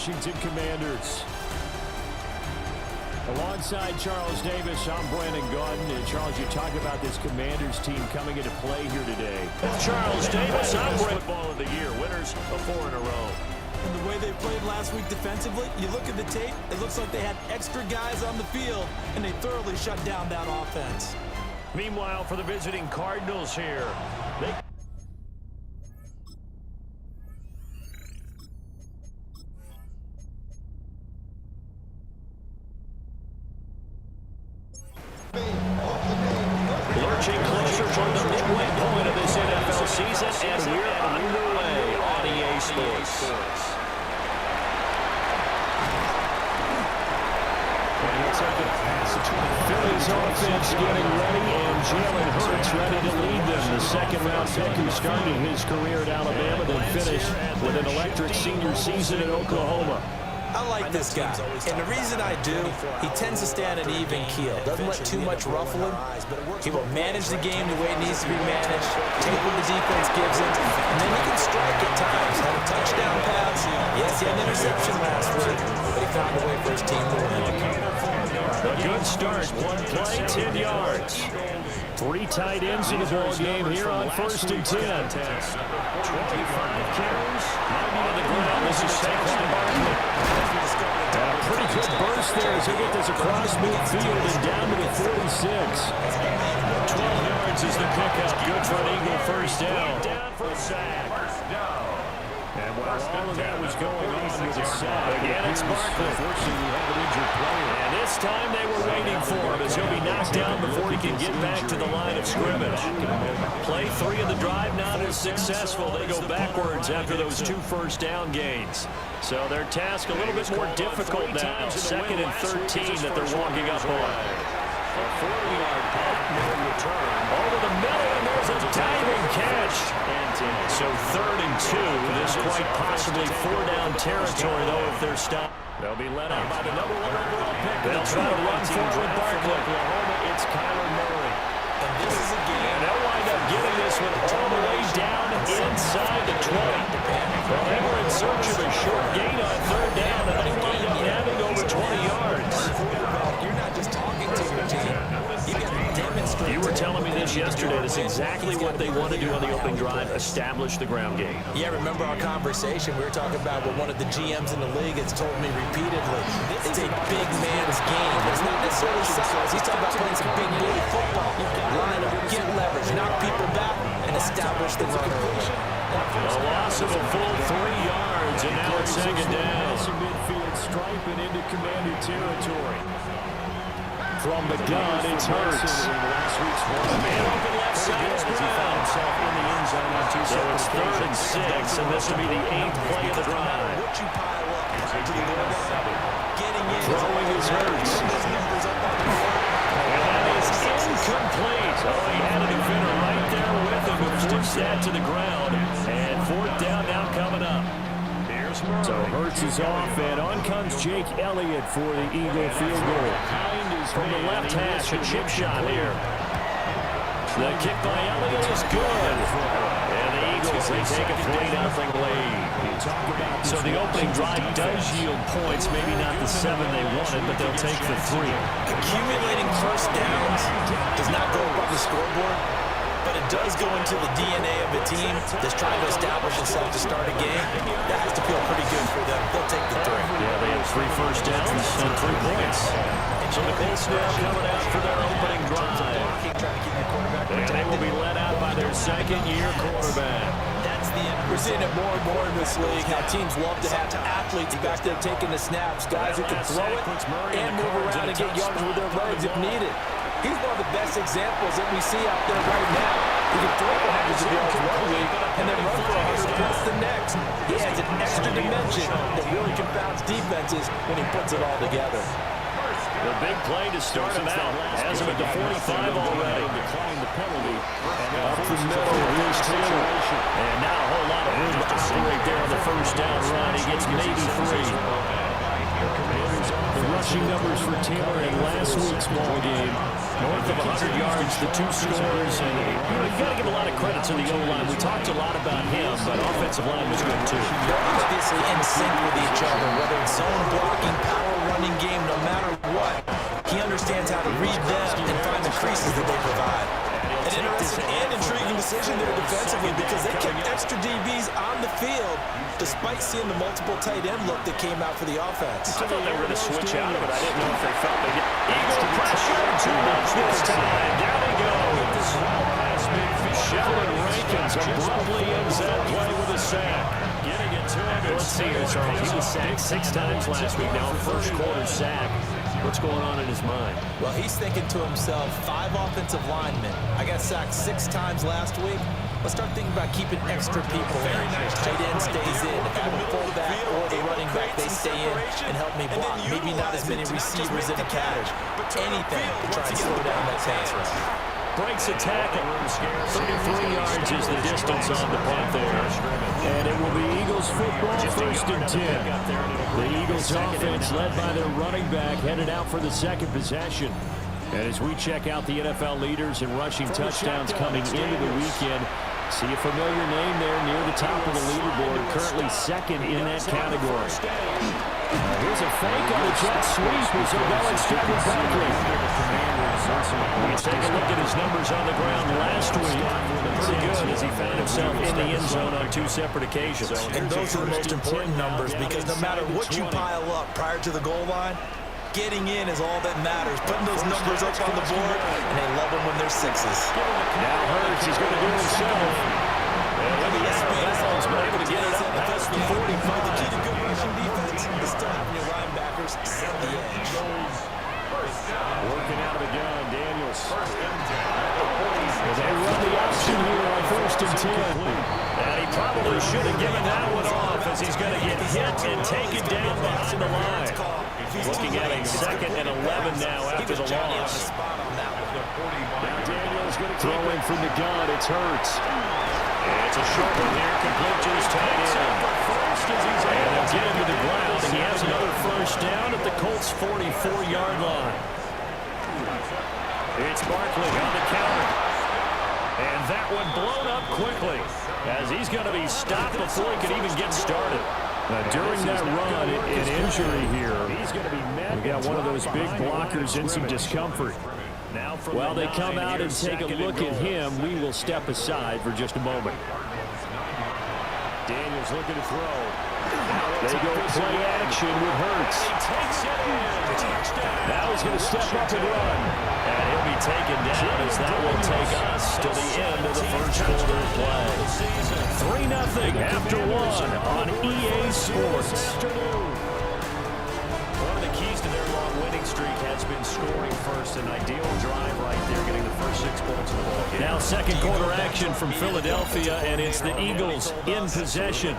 Washington Commanders. Alongside Charles Davis, I'm Brandon Gaudin. And Charles, you talk about this Commanders team coming into play here today. Charles Davis, I'm football of the year. Winners of 4 in a row. And the way they played last week defensively, you look at the tape, it looks like they had extra guys on the field, and they thoroughly shut down that offense. Meanwhile, for the visiting Cardinals here, lurching closer toward the midway point of this NFL season, and we're underway on EA Sports. Philly's offense getting ready, and Jalen Hurts ready to lead them. The second-round pick who started his career at Alabama, then finished with an electric senior season at Oklahoma. I like this guy, and the reason I do, he tends to stand an even keel. Doesn't let too much ruffle him. He will manage the game the way it needs to be managed, take what the defense gives him, and then he can strike at times. Had a touchdown pass. Yes, he had an interception last week, but he found a way for his team to win. A good start. One play, 10 yards. 3 tight ends in the ball game here on 1st and 10. 25 carries, 90 on the ground. This is Saquon Barkley. A pretty good burst there as he gets this across midfield and down to the 46. 12 yards is the pickup. Good for an Eagle first down. Down for a sack. And while all of that was going on with the sack, again it's Barkley. Unfortunately, we have an injured player. And this time they were waiting for him as he'll be knocked down before he can get back to the line of scrimmage. Play 3 of the drive, not as successful. They go backwards after those 2 first down gains. So their task a little bit more difficult now. 2nd and 13 that they're walking up on. A 40-yard punt, no return. Over the middle, and there's a diving catch. So 3rd and 2. This quite possibly 4-down territory, though, if they're stopped. They'll be let out by the number 1 overall pick. They'll try to run for it with Barkley. Oklahoma, it's Kyler Murray. And this is a game. And they'll wind up getting this one all the way down inside the 20. Well, they were in search of a short gain on 3rd down, and they wind up having over 20 yards. You're not just talking to your team. You got to demonstrate. You were telling me this yesterday. That's exactly what they want to do on the opening drive, establish the ground game. Yeah, remember our conversation? We were talking about what one of the GMs in the league has told me repeatedly. It's a big man's game. It's not necessarily size. He's talking about playing some big booty football. Line up, get leverage, knock people back, and establish the run early. A loss of a full 3 yards, and now it's 2nd down. Midfield striping into Commander territory. From the gun, it's Hurts. Man open left side as he found himself in the end zone on 2 So it's 3rd and 6, and this will be the 8th play of the drive. Throwing his Hurts. And that is incomplete. Oh, he had a defender right there with him, who forced that to the ground. And 4th down now coming up. Here's Murray. So Hurts is off, and on comes Jake Elliott for the Eagle field goal. From the left hash, a chip shot here. The kick by Elliott is good. And the Eagles, they take a 3-0 lead. So the opening drive does yield points, maybe not the 7 they wanted, but they'll take the 3. Accumulating first downs does not go above the scoreboard, but it does go into the DNA of a team that's trying to establish itself to start a game. That has to feel pretty good for them. They'll take the 3. Yeah, they have 3 first downs and 3 points. So the Colts now coming out for their opening drive. And they will be let out by their 2nd-year quarterback. We're seeing it more and more in this league, how teams love to have athletes back there taking the snaps, guys who can throw it and move around and get yards with their legs if needed. He's one of the best examples that we see out there right now. He can throw for hundreds of yards one week and then run for 100 plus the next. He adds an extra dimension that really confounds defenses when he puts it all together. The big play to start him out. Has him at the 45 already. Declined the penalty. Up the middle, here's Taylor. And now a whole lot of room to operate there on the first down run. He gets maybe 3. The rushing numbers for Taylor in last week's ball game. North of 100 yards, the two scores. And you got to give a lot of credit to the O-line. We talked a lot about him, but offensive line was good too. They're obviously in sync with each other, whether it's zone blocking, power running game, no matter what. He understands how to read them and find the creases that they provide. An interesting and intriguing decision there defensively because they kept extra DBs on the field despite seeing the multiple tight end look that came out for the offense. I thought they were going to switch out of it. I didn't know if they felt they did. Eagle pressure, too much this time. Down he goes. Sheldon Rankins abruptly ends that play with a sack. Getting it to him. Let's see here, Charles. He was sacked 6 times last week. Now first quarter sack. What's going on in his mind? Well, he's thinking to himself, 5 offensive linemen. I got sacked 6 times last week. Let's start thinking about keeping extra people in. Tight end stays in. If I'm a fullback or the running back, they stay in and help me block. Maybe not as many receivers in the package. Anything to try and slow down that pass rush. Breaks a tackle. 33 yards is the distance on the punt there. And it will be Eagles football, 1st and 10. The Eagles offense led by their running back headed out for the second possession. And as we check out the NFL leaders in rushing touchdowns coming into the weekend, see a familiar name there near the top of the leaderboard, currently second in that category. Here's a fake on a jet sweep as they'll go instead with Barkley. You take a look at his numbers on the ground last week. Pretty good as he found himself in the end zone on 2 separate occasions. And those are the most important numbers because no matter what you pile up prior to the goal line, getting in is all that matters. Putting those numbers up on the board, and they love them when they're 6s. Now Hurts is going to do it himself. Ball's been able to get it up past the 45. The key to good rushing defense is to have your linebackers set the edge. Working out of the gun, Daniels. They run the option here on 1st and 10. And he probably should have given that one off as he's going to get hit and taken down behind the line. Looking at a 2nd and 11 now after the loss. Now Daniels going to throw in from the gun. It's Hurts. It's a short one here, complete to his tight end. And they'll get him to the ground, and he has another first down at the Colts' 44-yard line. It's Barkley on the counter. And that one blown up quickly as he's going to be stopped before he can even get started. During that run, an injury here. We've got one of those big blockers in some discomfort. While they come out and take a look at him, we will step aside for just a moment. Daniels looking to throw. They go play action with Hurts. Now he's going to step up and run. And he'll be taken down as that will take us to the end of the first quarter of play. 3-0 after 1 on EA Sports. One of the keys to their long winning streak has been scoring first. An ideal drive right there, getting the first 6 points of the ball game. Now second quarter action from Philadelphia, and it's the Eagles in possession.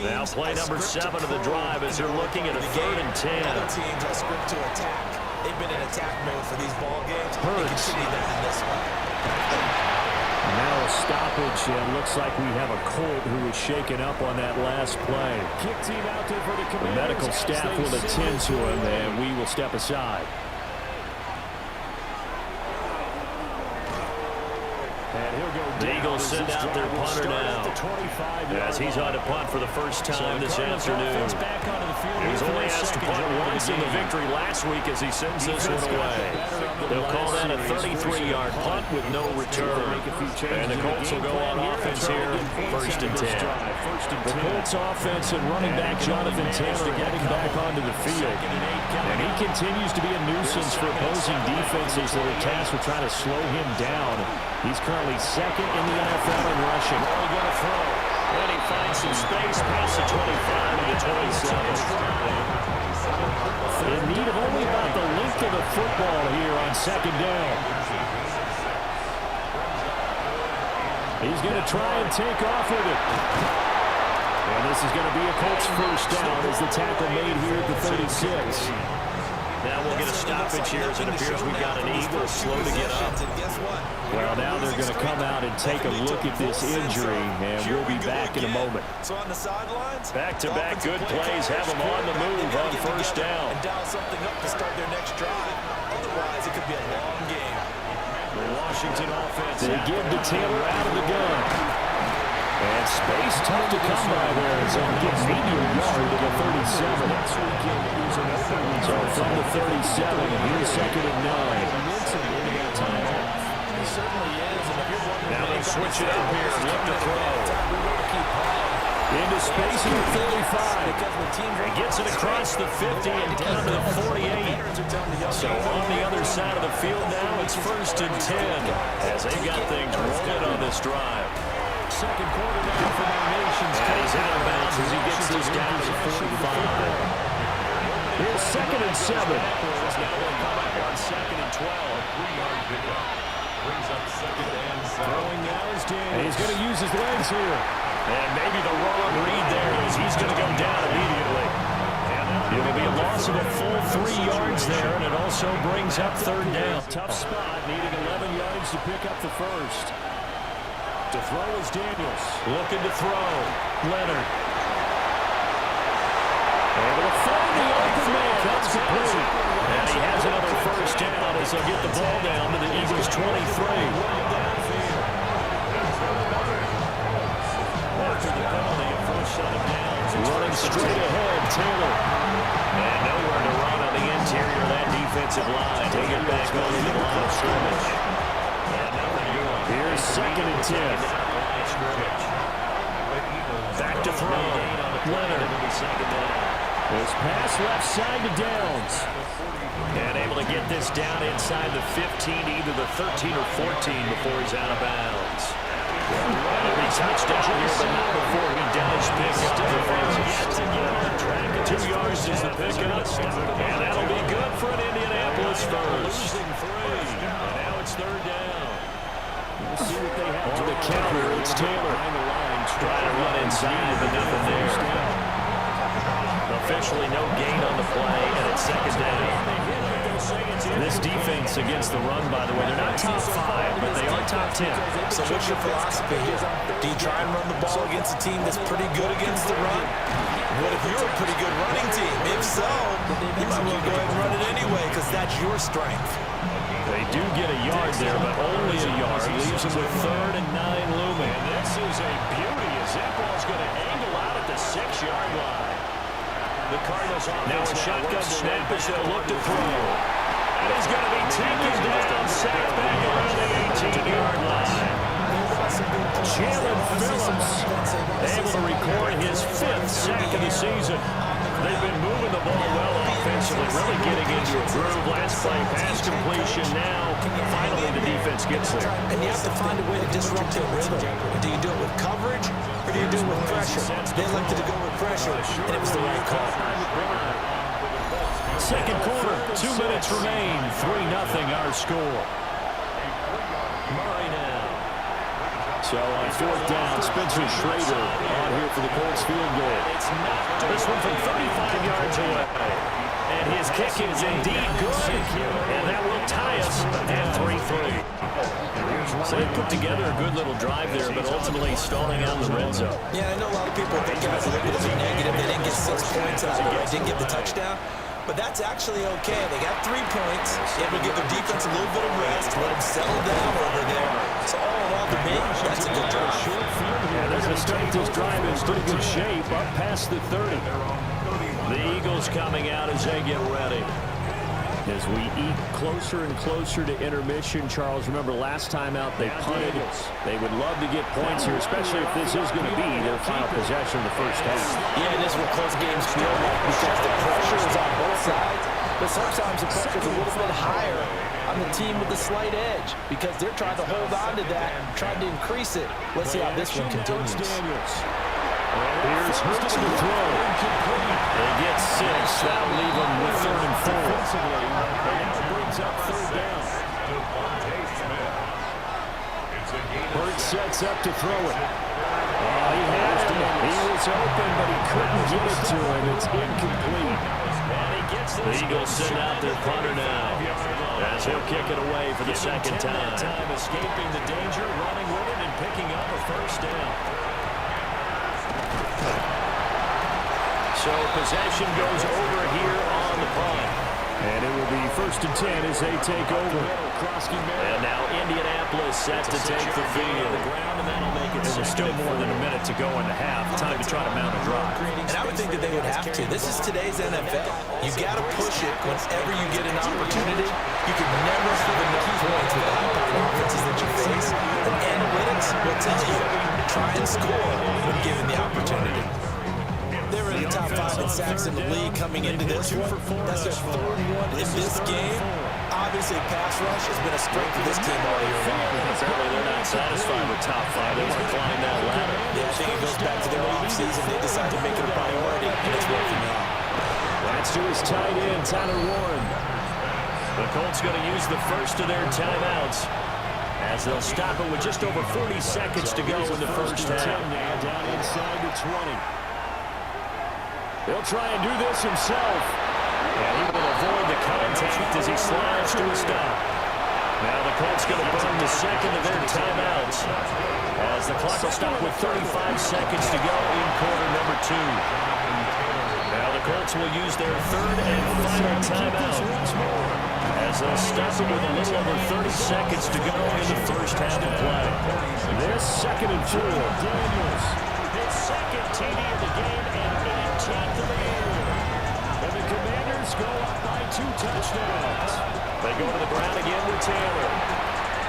Now play number 7 of the drive as they're looking at a 3rd and 10. Other teams are script to attack. They've been in attack mode for these ball games. They continue that in this one. Now a stoppage, and looks like we have a Colt who was shaken up on that last play. Kick team out there for the medical staff will attend to him, and we will step aside. And he'll go. The Eagles send out their punter now as he's on to punt for the first time this afternoon. He was only asked to punt once in the victory last week as he sends this one away. They'll call that a 33-yard punt with no return. And the Colts will go on offense here, 1st and 10. The Colts offense and running back Jonathan Taylor getting back onto the field. And he continues to be a nuisance for opposing defenses that are tasked with trying to slow him down. He's currently 2nd in the NFL in rushing. Going to throw. And he finds some space past the 25 to the 27. In need of only about the length of the football here on 2nd down. He's going to try and take off with it. And this is going to be a Colts first down as the tackle made here at the 36. Now we'll get a stoppage here as it appears we've got an Eagle slow to get up. Well, now they're going to come out and take a look at this injury, and we'll be back in a moment. Back-to-back good plays have them on the move on first down. And dial something up to start their next drive. Otherwise, it could be a long game. Washington offense. They give to Taylor out of the gun. And space tough to come by there. So he gets maybe a yard to the 37. So from the 37, here's second and 9. Now they switch it up here and look to throw. Into space at the 45. He gets it across the 50 and down to the 48. So on the other side of the field now, it's 1st and 10 as they got things rolling on this drive. Second quarter down from our nation's. And he's out of bounds as he gets this down to 45. Here's 2nd and 7. Now they'll come up on 2nd and 12. Throwing now is Daniels. And he's going to use his legs here. And maybe the wrong read there as he's going to go down immediately. It'll be a loss of a full 3 yards there, and it also brings up 3rd down. Tough spot, needing 11 yards to pick up the first. To throw is Daniels. Looking to throw. Leonard. Able to find the open man. That's complete. And he has another 1st down as they'll get the ball down to the Eagles' 23. Running straight ahead, Taylor. And nowhere to run on the interior of that defensive line. Take it back on the line of scrimmage. Here's 2nd and 10. Back to throw. Leonard. This pass left side to Downs. And able to get this down inside the 15, either the 13 or 14 before he's out of bounds. He'll be touchdown here, but not before he does pick up the first. 2 yards is the pickup. And that'll be good for an Indianapolis first. And now it's 3rd down. We'll see what they have to the counter. It's Taylor. Trying to run inside, but nothing there. Officially no gain on the play, and it's 2nd down. This defense against the run, by the way, they're not top 5, but they are top 10. So what's your philosophy here? Do you try and run the ball against a team that's pretty good against the run? What if you're a pretty good running team? If so, you might want to go ahead and run it anyway because that's your strength. They do get a yard there, but only a yard. Leaves them with 3rd and 9 looming. And this is a beauty as that ball's going to angle out at the 6-yard line. The Cardinals now a shotgun snap as they'll look to throw. And he's going to be taken down, sacked back around the 18-yard line. Jalen Phillips able to record his 5th sack of the season. They've been moving the ball well offensively, really getting into a groove. Last play, pass completion now. Finally, the defense gets there. And you have to find a way to disrupt their rhythm. Do you do it with coverage or do you do it with pressure? They elected to go with pressure, and it was the right call. Second quarter, 2 minutes remain. 3-0 our score. Murray now. So on 4th down, Spencer Schrader on here for the Colts field goal. This one from 35 yards away. And his kick is indeed good. And that will tie us at 3-3. So they put together a good little drive there, but ultimately stalling out in the red zone. Yeah, I know a lot of people think it was a little bit of a negative. They didn't get 6 points out of it. They didn't get the touchdown. But that's actually okay. They got 3 points. Able to give their defense a little bit of rest, let them settle down over there. So all in all, to me, that's a good drive. Yeah, they're going to start this drive in pretty good shape, up past the 30. The Eagles coming out as they get ready. As we eat closer and closer to intermission, Charles, remember last time out they punted. They would love to get points here, especially if this is going to be their final possession of the first half. Yeah, and this is what close games feel like because the pressure is on both sides, but sometimes the pressure is a little bit higher on the team with the slight edge because they're trying to hold on to that, trying to increase it. Let's see how this one continues. Here's Hurts to throw. They get 6. That'll leave them with 3rd and 4. Brings up 3rd down. Hurts sets up to throw it. He had him. He was open, but he couldn't get it to him. It's incomplete. And he gets the Eagles send out their punter now. As he'll kick it away for the 2nd time. Escaping the danger, running with it, and picking up a 1st down. So possession goes over here on the punt. And it will be 1st and 10 as they take over. And now Indianapolis set to take the field. There's still more than a minute to go in the half. Time to try to mount a drive. And I would think that they would have to. This is today's NFL. You got to push it whenever you get an opportunity. You can never have enough points with the high-powered offenses that you face. And analytics will tell you, try and score when given the opportunity. They were in the top 5 in sacks in the league coming into this one. That's their 3rd one in this game. Obviously, pass rush has been a strength of this team all year long. Apparently, they're not satisfied with top 5. They want to climb that ladder. Yeah, I think it goes back to their offseason. They decided to make it a priority, and it's working out. That's to his tight end, Tyler Warren. The Colts going to use the first of their timeouts as they'll stop it with just over 40 seconds to go in the first half. Down inside the 20. He'll try and do this himself. And he will avoid the contact as he slides to a stop. Now the Colts going to burn the second of their timeouts as the clock will stop with 35 seconds to go in quarter number 2. Now the Colts will use their 3rd and final timeout as they'll stop it with a little over 30 seconds to go in the first half of play. This 2nd and 4. Daniels, his 2nd TD of the game and 18th of the year. And the Commanders go up by 2 touchdowns. They go to the ground again with Taylor.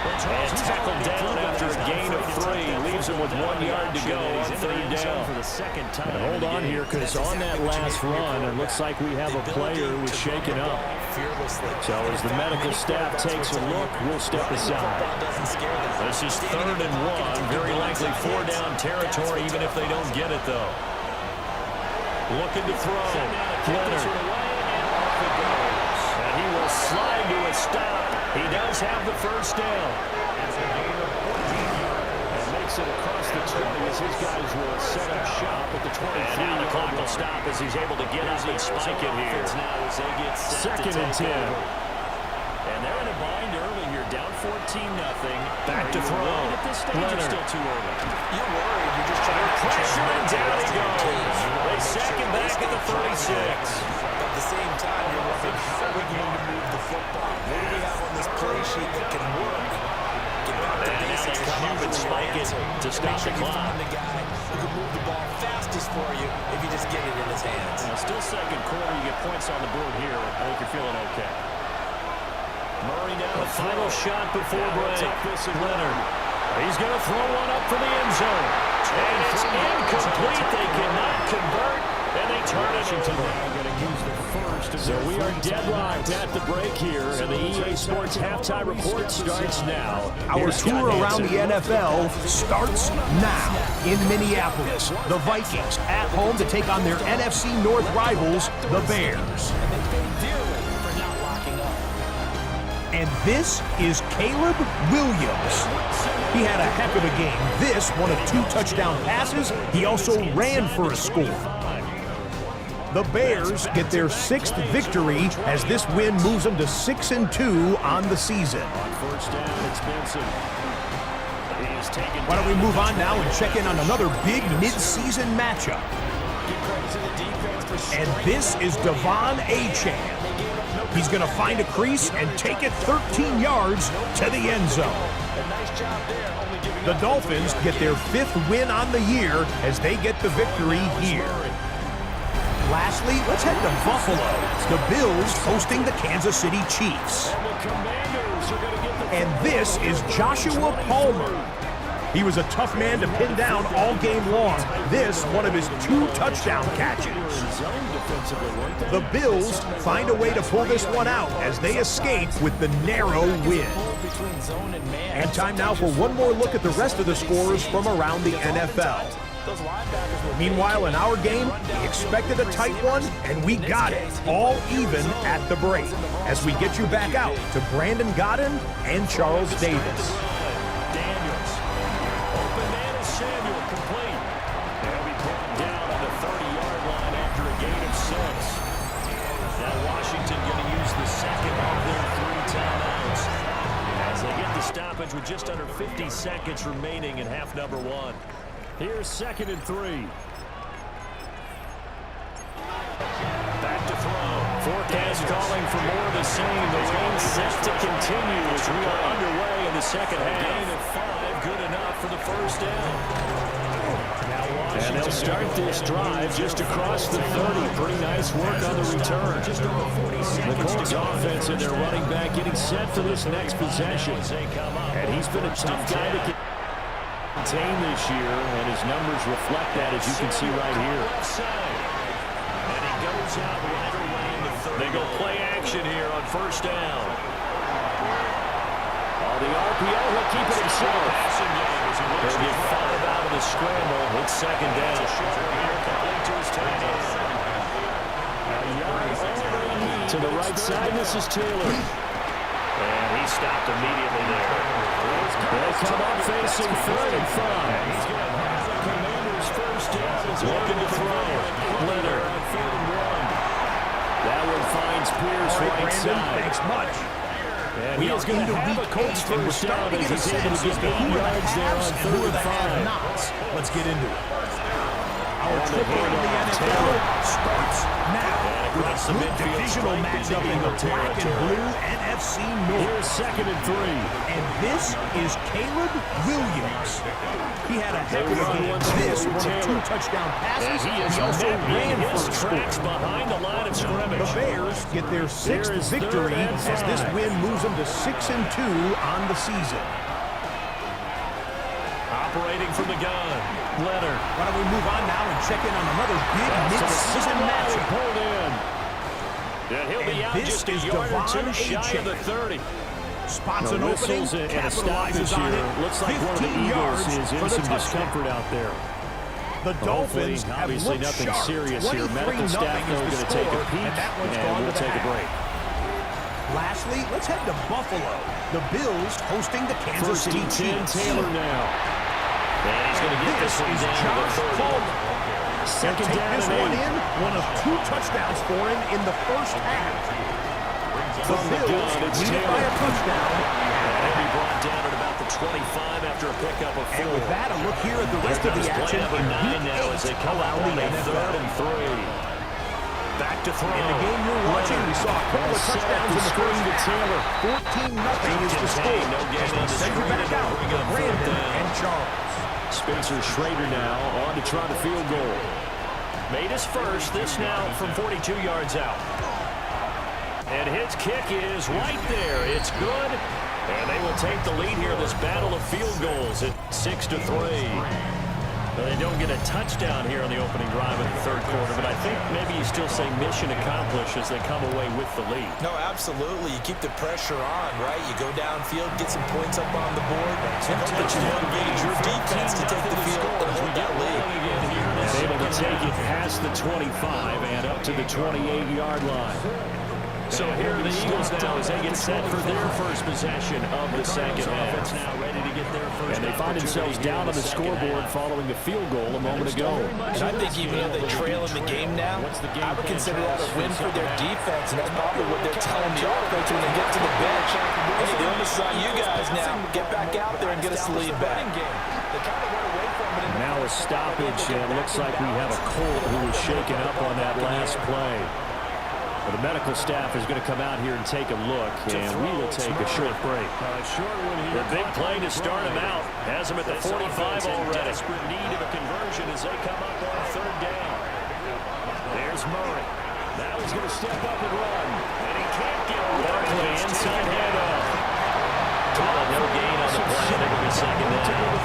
And tackled down after a gain of 3. Leaves him with 1 yard to go on 3rd down. For the second time. And hold on here, because on that last run, it looks like we have a player who was shaken up. So as the medical staff takes a look, we'll step aside. This is 3rd and 1. Very likely 4-down territory, even if they don't get it, though. Looking to throw. Leonard. And he will slide to a stop. He does have the first down. And makes it across the 20 as his guys will set up shop at the 23. And now the clock will stop as he's able to get up and spike it here. 2nd and 10. And they're in a bind early here, down 14-0. Back to throw. At this stage, it's still too early. You're worried. You're just trying to Pressure and down he goes. They sack him back at the 36. But at the same time, you're wondering, how are we going to move the football? What do we have on this play sheet that can work? Get back to basics. Come up and spike it to stop the clock. Find the guy who can move the ball fastest for you if you just get it in his hands. Still 2nd quarter. You get points on the board here. I think you're feeling okay. Murray now the final shot before break. Leonard. He's going to throw one up for the end zone. And it's incomplete. They cannot convert, and they turn it into So we are deadlocked at the break here, and the EA Sports halftime report starts now. Our tour around the NFL starts now in Minneapolis. The Vikings at home to take on their NFC North rivals, the Bears. And this is Caleb Williams. He had a heck of a game. This, one of 2 touchdown passes. He also ran for a score. The Bears get their 6th victory as this win moves them to 6-2 on the season. First down, it's Benson. Why don't we move on now and check in on another big mid-season matchup. And this is Devon Achane. He's going to find a crease and take it 13 yards to the end zone. The Dolphins get their 5th win on the year as they get the victory here. Lastly, let's head to Buffalo. The Bills hosting the Kansas City Chiefs. And this is Joshua Palmer. He was a tough man to pin down all game long. This, one of his 2 touchdown catches. The Bills find a way to pull this one out as they escape with the narrow win. And time now for one more look at the rest of the scores from around the NFL. Meanwhile, in our game, we expected a tight one, and we got it, all even at the break, as we get you back out to Brandon Godden and Charles Davis. Stoppage with just under 50 seconds remaining in half number 1. Here's 2nd and 3. Back to throw. Forecast calling for more of the same. The rain set to continue as we are underway in the second half. Gain of 5, good enough for the first down. And they'll start this drive just across the 30. Pretty nice work on the return. The Colts offense and their running back getting set for this next possession. And he's been a tough guy to contain this year, and his numbers reflect that, as you can see right here. And he goes out right away in the 30. They go play action here on first down. The RPO, he'll keep it himself. They'll get 5 out of the scramble. It's second down. To the right side, this is Taylor. And he stopped immediately there. They'll come up facing 3rd and 5. Commanders first down is looking to throw. Leonard. That one finds Pierce right side. Thanks much. And he is going to have a Colts first down as he's able to get 8 yards there on 3rd and 5. Let's get into it. Our trip into the NFL starts now with a good divisional matchup in the black and blue NFC North. Here's 2nd and 3. And this is Caleb Williams. He had a heck of a game. This one of 2 touchdown passes. He also ran for tracks behind the line of scrimmage. The Bears get their 6th victory as this win moves them to 6-2 on the season. Operating from the gun, Leonard. Why don't we move on now and check in on another big mid-season matchup. Pulled in. And he'll be out just a yard or 2 shy of the 30. Spots an opening, capitalizes on it. Looks like one of the Eagles is in some discomfort out there. The Dolphins have obviously looked nothing sharp. serious here. Medical staff though going to take a peek, and we'll take a break. Lastly, let's head to Buffalo. The Bills hosting the Kansas City Chiefs. Taylor now. And he's going to get this one down to the 30. Second down this and one 8. in, one of 2 touchdowns for him in the first half. The Bills lead it by a touchdown. And he'll be brought down at about the 25 after a pickup of 4. And with that, a look here at the rest of the action in Week 9 now as they come out around on the a NFL. 3rd and 3. Back to throw. In the game you're watching, we saw a couple of touchdowns in the first to Taylor. 14-0 is the score. No gain on the Send you screen. back out to Brandon and Charles. Spencer Schrader now on to try the field goal. Made his first, this now from 42 yards out. And his kick is right there. It's good. And they will take the lead here in this battle of field goals at 6-3. Well, they don't get a touchdown here on the opening drive of the 3rd quarter, but I think maybe you still say mission accomplished as they come away with the lead. No, absolutely. You keep the pressure on, right? You go downfield, get some points up on the board, and hope that you motivate your defense to take the field and hold that lead. And able to take it past the 25 and up to the 28-yard line. So here are the Eagles now as they get set for their first possession of the second half. Now ready to get their first. And they find themselves down on the scoreboard following a field goal a moment ago. And I think even though they trail in the game now, I would consider that a win for their defense, and that's probably what they're telling the offense when they get to the bench. Hey, the onus is on you guys now. Get back out there and get us the lead back. Now a stoppage, and it looks like we have a Colt who was shaken up on that last play. Well, the medical staff is going to come out here and take a look, and we will take a short break. The big play to start him out has him at the 45 already. Desperate need of a conversion as they come up on 3rd down. There's Murray. Now he's going to step up and run, and he can't get Barkley inside handoff. No gain on the play. They're going to be second down.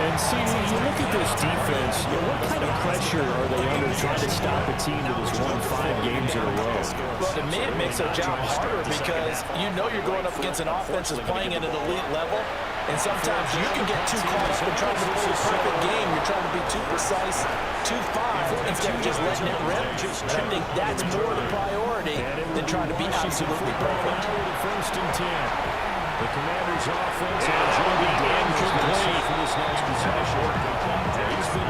And see, when you look at this defense, what kind of pressure are they under trying to stop a team that has won 5 games in a row? Well, to me, it makes their job harder because you know you're going up against an offense that's playing at an elite level, and sometimes you can get too caught up in trying to play a perfect game. You're trying to be too precise, too fine, instead of just letting it rip. I think that's more the priority than trying to be absolutely perfect. First and 10. The Commanders' offense incomplete for this next possession.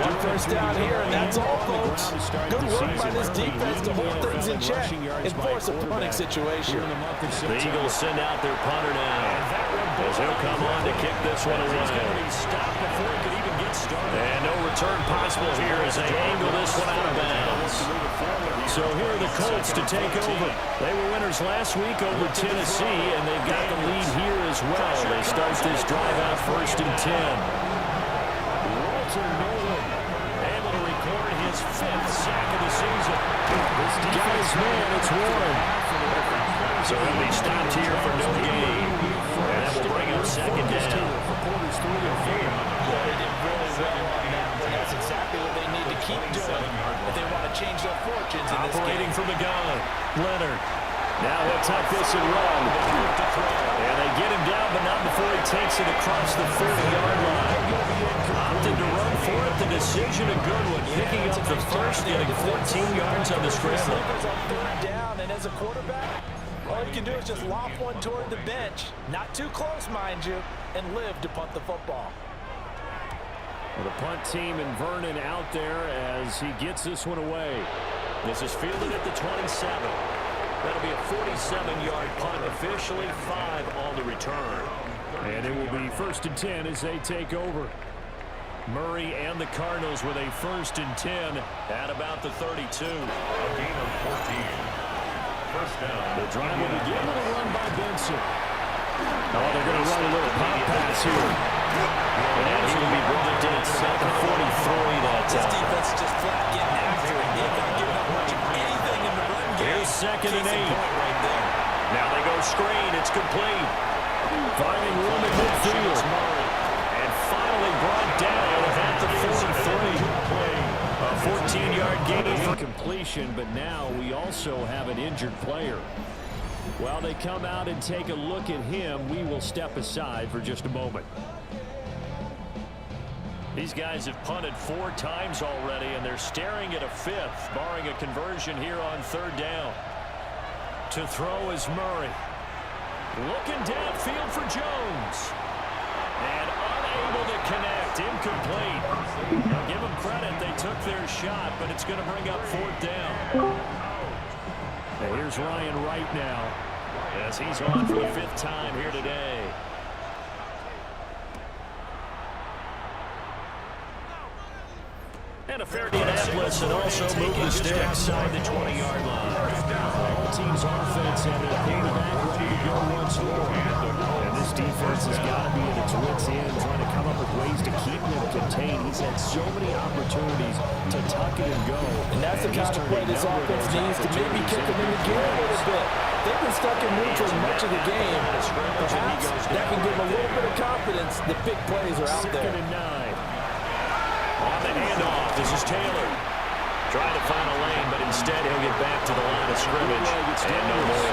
One first down here, and that's all, folks. Good work by this defense to hold things in check and force a punting situation. The Eagles send out their punter now as he'll come on to kick this one away. And no return possible here as they angle this one out of bounds. So here are the Colts to take over. They were winners last week over Tennessee, and they've got the lead here as well. They start this drive out 1st and 10. Walter Nolan able to record his 5th sack of the season. This defense, man, it's Warren. So he'll be stopped here for no gain. And that will bring up 2nd down. Yeah, they did really well on that. And that's exactly what they need to keep doing if they want to change their fortunes in this game. Operating from the gun, Leonard. Now he'll tuck this and run. And they get him down, but not before he takes it across the 30-yard line. Opted to run for it. The decision a good one. Picking up the first, getting 14 yards on the scramble. On 3rd down, and as a quarterback, all you can do is just lob one toward the bench. Not too close, mind you, and live to punt the football. Well, the punt team and Vernon out there as he gets this one away. This is fielded at the 27. That'll be a 47-yard punt, officially 5 on the return. And it will be 1st and 10 as they take over. Murray and the Cardinals with a 1st and 10 at about the 32. A gain of 14. First down. The drive will begin with a run by Benson. Oh, they're going to run a little pop pass here. And that's going to be brought in at the 43. That's This defense is just flat getting after it. They're going to give up much of anything in the run game. Here's 2nd and 8. Right there. Now they go screen. It's complete. Finding room at midfield. And finally brought down at the 43. A 14-yard gain for completion, but now we also have an injured player. While they come out and take a look at him, we will step aside for just a moment. These guys have punted 4 times already, and they're staring at a 5th, barring a conversion here on 3rd down. To throw is Murray. Looking downfield for Jones. And unable to connect. Incomplete. Now give them credit. They took their shot, but it's going to bring up 4th down. And here's Ryan Wright now as he's on for the 5th time here today. And a fair Indianapolis and also move the stick outside the 20-yard line. All teams' offense and a quarterback ready to go once more. And this defense has got to be at its wits' end, trying to come up with ways to keep him contained. He's had so many opportunities to tuck it and go. And that's the kind of play this offense needs to maybe kick them in the gear a little bit. They've been stuck in neutral much of the game. Perhaps that can give them a little bit of confidence that big plays are out there. 2nd and 9. On the handoff, this is Taylor. Trying to find a lane, but instead he'll get back to the line of scrimmage. And no more.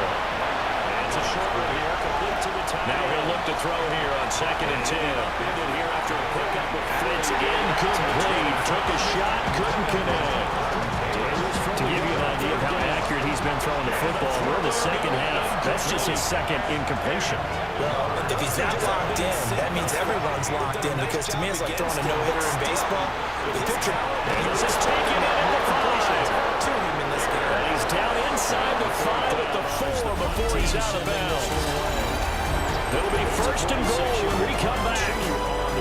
It's a short one here, complete to the tight. Now he'll look to throw here on 2nd and 10. Ended here after a pickup with it's incomplete. Took a shot, couldn't connect. To give you an idea of how accurate he's been throwing the football, we're in the 2nd half. That's just his 2nd incompletion. Well, if he's that locked in, that means everyone's locked in, because to me it's like throwing a no-hitter in baseball. The pitcher, This is taken in at the 5. to him in this game. And he's down inside the 5 at the 4 before he's out of bounds. It'll be 1st and goal when we come back.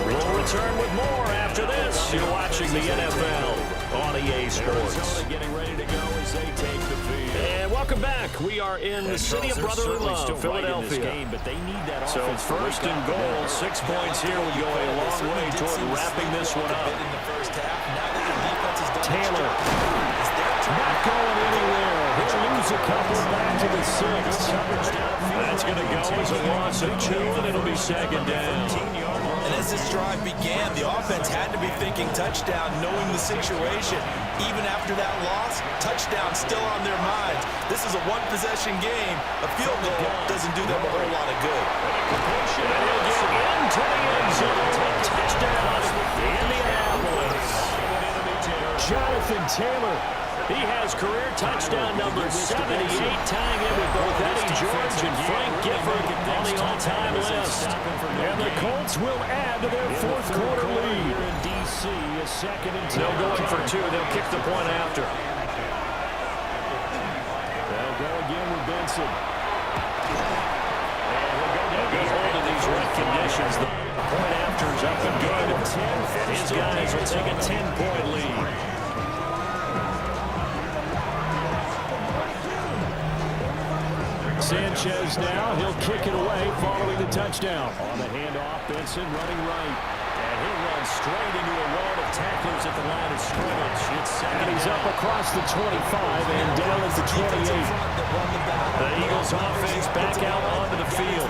We'll return with more after this. You're watching the NFL on EA Sports. Getting ready to go as they take the field. And welcome back. We are in the city of brotherly love, Philadelphia. But they need that so 1st and goal, 6 points here will go a long way toward wrapping this one up. Taylor not going anywhere. He'll lose a couple back to the 6. That's going to go as a loss of 2, and it'll be 2nd down. And as this drive began, the offense had to be thinking touchdown, knowing the situation. Even after that loss, touchdown still on their minds. This is a one-possession game. A field goal doesn't do them a whole lot of good. And he'll get into the end zone. Touchdown, Indianapolis. Jonathan Taylor. He has career touchdown number 78, tying in with both Eddie George and Frank Gifford on the all-time list. And the Colts will add to their 4th quarter lead. In D.C., a 2nd and 10. They'll go in for 2. They'll kick the point after. They'll go again with Benson. And we'll go down. Good hold of these wet conditions. The point after is up and good. And his guys will take a 10-point lead. Sanchez now. He'll kick it away following the touchdown. On the handoff, Benson running right. And he'll run straight into a wall of tacklers at the line of scrimmage. It's second. And he's up across the 25 and down at the 28. The Eagles offense back out onto the field.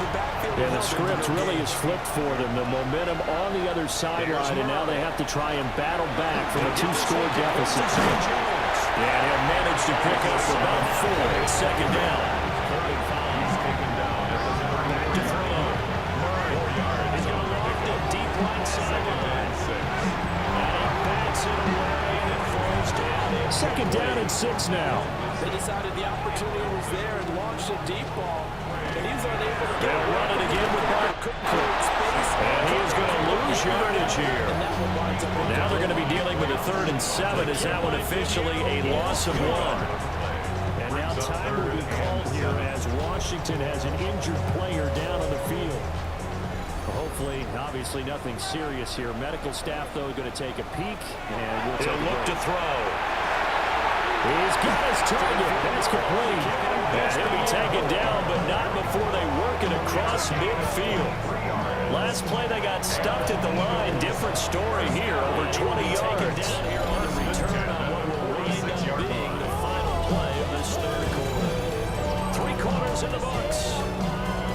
And the script really is flipped for them. The momentum on the other sideline, and now they have to try and battle back from a 2-score deficit. And he'll manage to pick up about 4. It's second down. Back to throw. Murray. He's going to look the deep right sideline. And he bats it away and throws down. Second down and 6 now. They decided the opportunity was there and launched a deep ball. And he's unable to get They'll run it again with Mark. And he is going to lose yardage here. Now they're going to be dealing with a 3rd and 7. Is that one officially a loss of 1? And now time will be called here as Washington has an injured player down on the field. Hopefully, obviously nothing serious here. Medical staff, though, going to take a peek. And He'll look to throw. He's got his target. That's complete. And he'll be taken down, but not before they work it across midfield. Last play, they got stuffed at the line. Different story here, over 20 yards. Down here on the return on what will wind up being the final play of this 3rd quarter. 3 quarters in the books.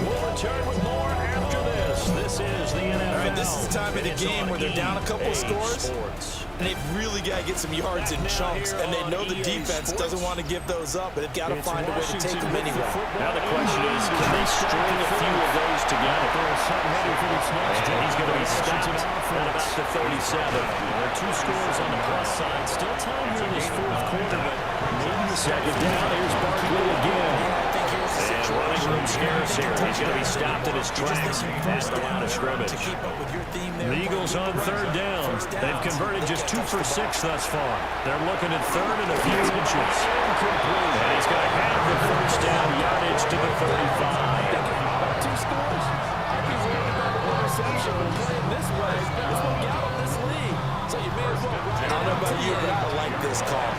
We'll return with more after this. This is the NFL. All right, this is the time of the game where they're down a couple of scores. And they've really got to get some yards in chunks, and they know the defense doesn't want to give those up, but they've got to find a way to take them anyway. Now the question is, can they string a few of those together? And he's going to be stopped at about the 37. There are 2 scores on the plus side. Still time here in this 4th quarter, but maybe the second down. Here's Barkley again. And running room scarce here. He's going to be stopped in his tracks at the line of scrimmage. The Eagles on 3rd down. They've converted just 2 for 6 thus far. They're looking at 3rd and a few inches. And he's going to have the 1st down yardage to the 35. 2 scores? I'd be worried about the interception, but playing this way is what we got in this league. So you may as well. I don't know about you, but I like this call.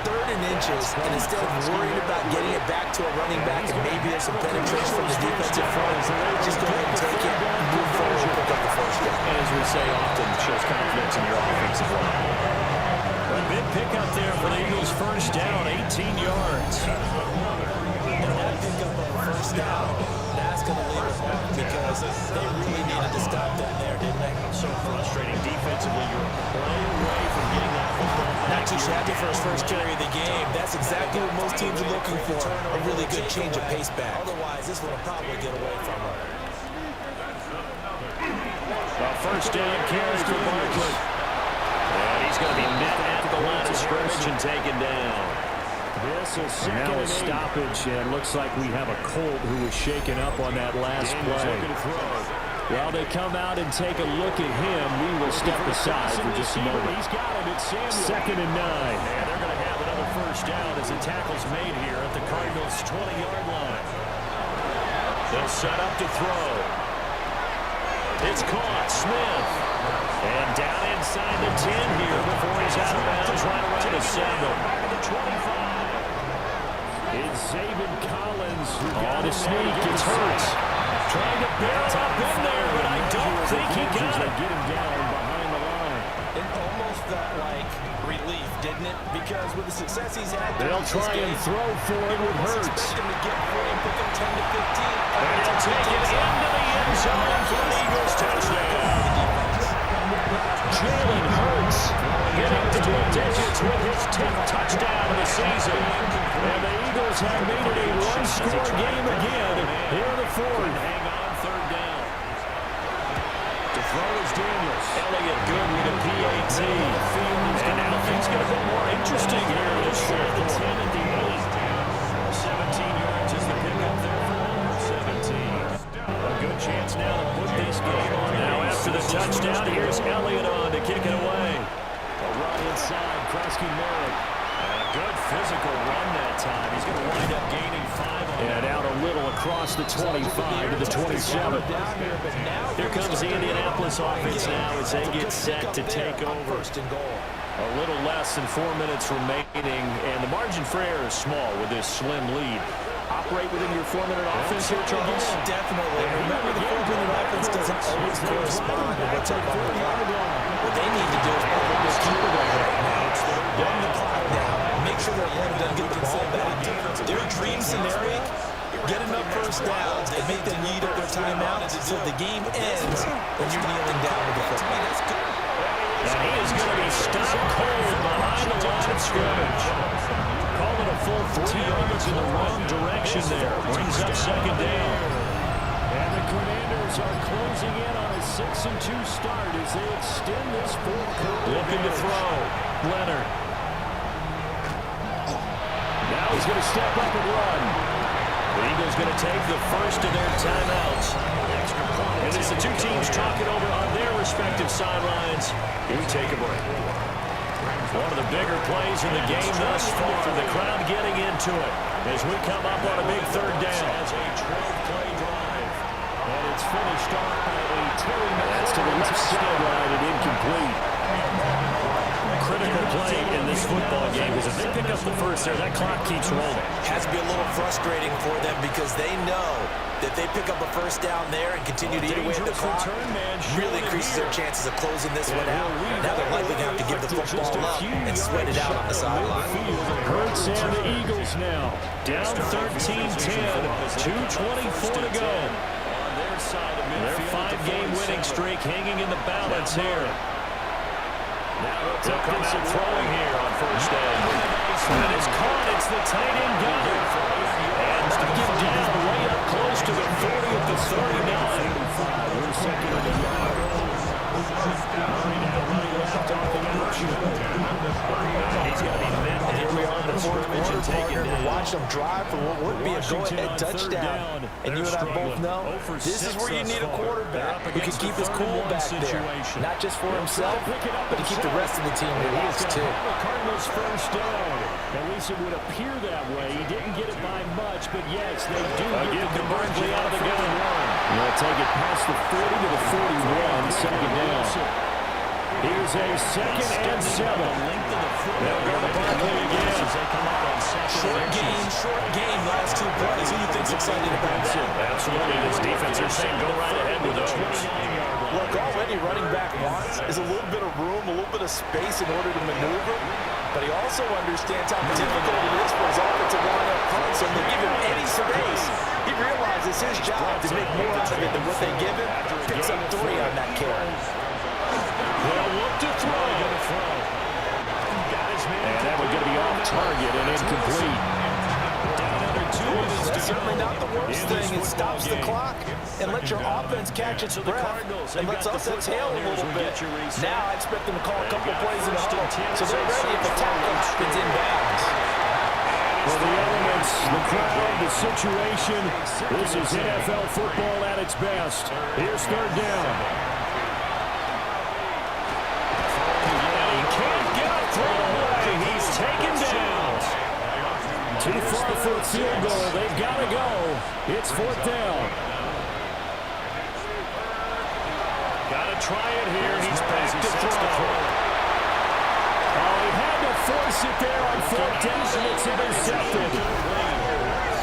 3rd and inches, and instead of worrying about getting it back to a running back and maybe there's some penetration from the defensive front, just go ahead and take it, move forward, and pick up the 1st down. And as we say often, shows confidence in your offensive line. A big pickup there for the Eagles' 1st down, 18 yards. And that pickup on 1st down, that's going to leave us off because they really needed to stop that there, didn't they? So frustrating defensively. You're a play away from getting that football. Not too shabby for his 1st carry of the game. That's exactly what most teams are looking for, a really good change of pace back. Otherwise, this will probably get away from him. A 1st down carry for Barkley. And he's going to be met at the line of scrimmage and taken down. This is now a stoppage, and looks like we have a Colt who was shaken up on that last play. While they come out and take a look at him, we will step aside for just a moment. Second and 9. And they're going to have another 1st down as the tackle's made here at the Cardinals' 20-yard line. They'll set up to throw. It's caught. Smith. And down inside the 10 here before he's out of bounds right around the 7. The 25. It's Zaven Collins who On the sneak. It's Hurts. Trying to barrel up in there, but I don't think he got it. Get him down behind the line. It almost felt like relief, didn't it? Because with the success he's had, they'll try and throw for it with Hurts. Expect him to get free and pick up 10 to 15. And he'll take it into the end zone for the Eagles touchdown. Jalen Hurts Getting to double digits with his 10th touchdown of the season. And the Eagles have made it a 1-score game again here in the 4th. Hang on, 3rd down. To throw is Daniels. Elliott good with a PAT. And now things get a bit more interesting here in this 4th. 10 at the 8. 17 yards is the pickup there for number 17. A good chance now to put this game on. Now after the touchdown, here's Elliott on to kick it away. A run inside, Krusky Merritt. And a good physical run that time. He's going to wind up gaining 5 on And out a little across the 25 to the 27. Here comes the Indianapolis offense now as they get set to take over. A little less than 4 minutes remaining, and the margin for error is small with this slim lead. operate within your 4-minute offense here, Charles? Definitely. Remember, the 4-minute offense doesn't always correspond to what's up on the clock. What they need to do is probably just keep it right now. Run the clock down. Make sure they're one and done. Get the ball back. Their dream scenario, get enough first downs and make them eat up their timeout until the game ends when you're kneeling down with the football. And he is going to be stopped cold behind the line of scrimmage. Call it a full 3 yards in the wrong direction there. Brings up second down. And the Commanders are closing in on a 6-2 start as they extend this fourth quarter. Looking to throw. Leonard. Now he's going to step up and run. The Eagles going to take the first of their timeouts. And as the two teams talking over on their respective sidelines, we take a break. One of the bigger plays in the game thus far. The crowd getting into it as we come up on a big third down. Has a 12-play drive. And it's finished off by a Terry Matz to the left sideline and incomplete. Critical play in this football game because if they pick up the first there, that clock keeps rolling. Has to be a little frustrating for them because they know that they pick up a first down there and continue to eat away at the clock, really increases their chances of closing this one out. Now they're likely going to have to give the football up and sweat it out on the sideline. Hurts and the Eagles now. Down 13-10, 2:24 to go. Their 5-game winning streak hanging in the balance here. They'll come out throwing here on first down. And it's caught. It's the tight end gunner. And to get down way up close to the 40 at the 39. We're second in the yard. Murray now running left off the option. He's going to be met. And here we are in the fourth quarter, partner. We're watching them drive for what would be a go-ahead touchdown. And you and I both know this is where you need a quarterback who can keep his cool back there. Not just for himself, but to keep the rest of the team relaxed too. The Cardinals first down. At least it would appear that way. He didn't get it by much, but yes, they do get the conversion out of the gun. They'll take it past the 40 to the 41, second down. Here's a 2nd and 7. They'll go to Barkley again. Short game, last 2 plays. Who do you think's excited about that? Absolutely. This defense are saying go right ahead with those. Look, all any running back wants is a little bit of room, a little bit of space in order to maneuver. But he also understands how difficult it is for his offensive line up front. So if they give him any space, he realizes his job to make more out of it than what they give him. Picks up 3 on that carry. They'll look to throw. And that one going to be off target and incomplete. That's certainly not the worst thing. It stops the clock and lets your offense catch its breath and lets us exhale a little bit. Now I expect them to call a couple of plays in the huddle so they're ready if the tackle happens in bounds. For the elements, the crowd, the situation, this is NFL football at its best. Here's third down. He's taken down. Too far for a field goal. They've got to go. It's 4th down. Got to try it here. He's back to throw. Oh, he had to force it there on 4th down, and it's intercepted.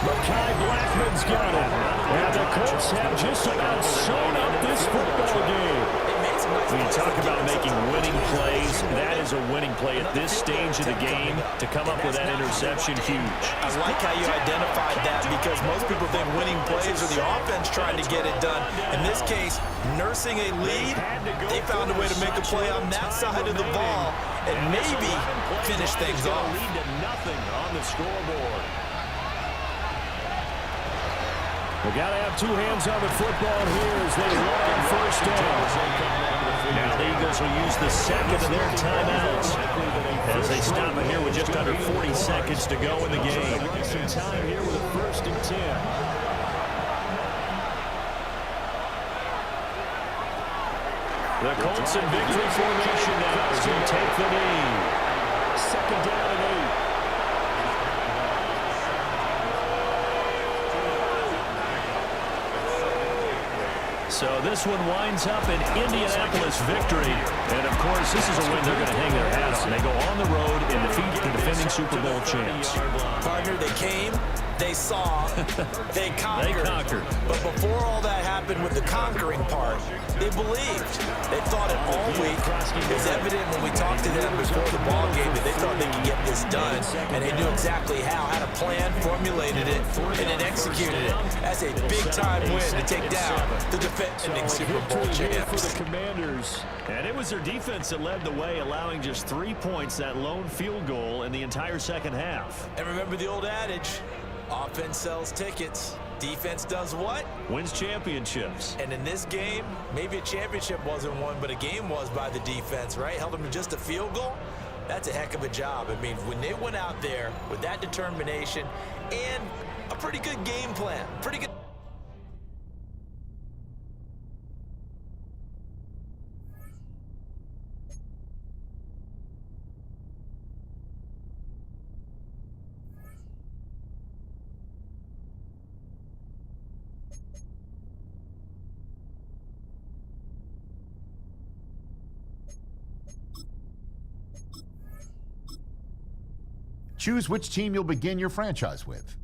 Mekhi Blackman's got it. And the Colts have just about shown up this football game. When you talk about making winning plays, that is a winning play at this stage of the game. To come up with that interception, huge. I like how you identified that because most people think winning plays are the offense trying to get it done. In this case, nursing a lead, they found a way to make a play on that side of the ball and maybe finish things off. Lead to nothing on the scoreboard. They've got to have 2 hands on the football here as they run on first down. Now the Eagles will use the second of their timeouts as they stop it here with just under 40 seconds to go in the game. Some time here with a 1st and 10. The Colts in victory formation now as they take the lead. 2nd down and 8. So this one winds up an Indianapolis victory. And, of course, this is a win they're going to hang their hat on. They go on the road and defeat the defending Super Bowl champs. Partner, they came, They saw, they conquered. But before all that happened with the conquering part, they believed. They thought it all week. It was evident when we talked to them before the ball game that they thought they could get this done, and they knew exactly how, had a plan, formulated it, and then executed it. That's a big-time win to take down the defending Super Bowl champs. For the Commanders, and it was their defense that led the way, allowing just 3 points, that lone field goal in the entire second half. And remember the old adage, offense sells tickets. Defense does what? Wins championships. And in this game, maybe a championship wasn't won, but a game was by the defense, right? Held them to just a field goal. That's a heck of a job. I mean, when they went out there with that determination and a pretty good game plan, pretty good. Choose which team you'll begin your franchise with.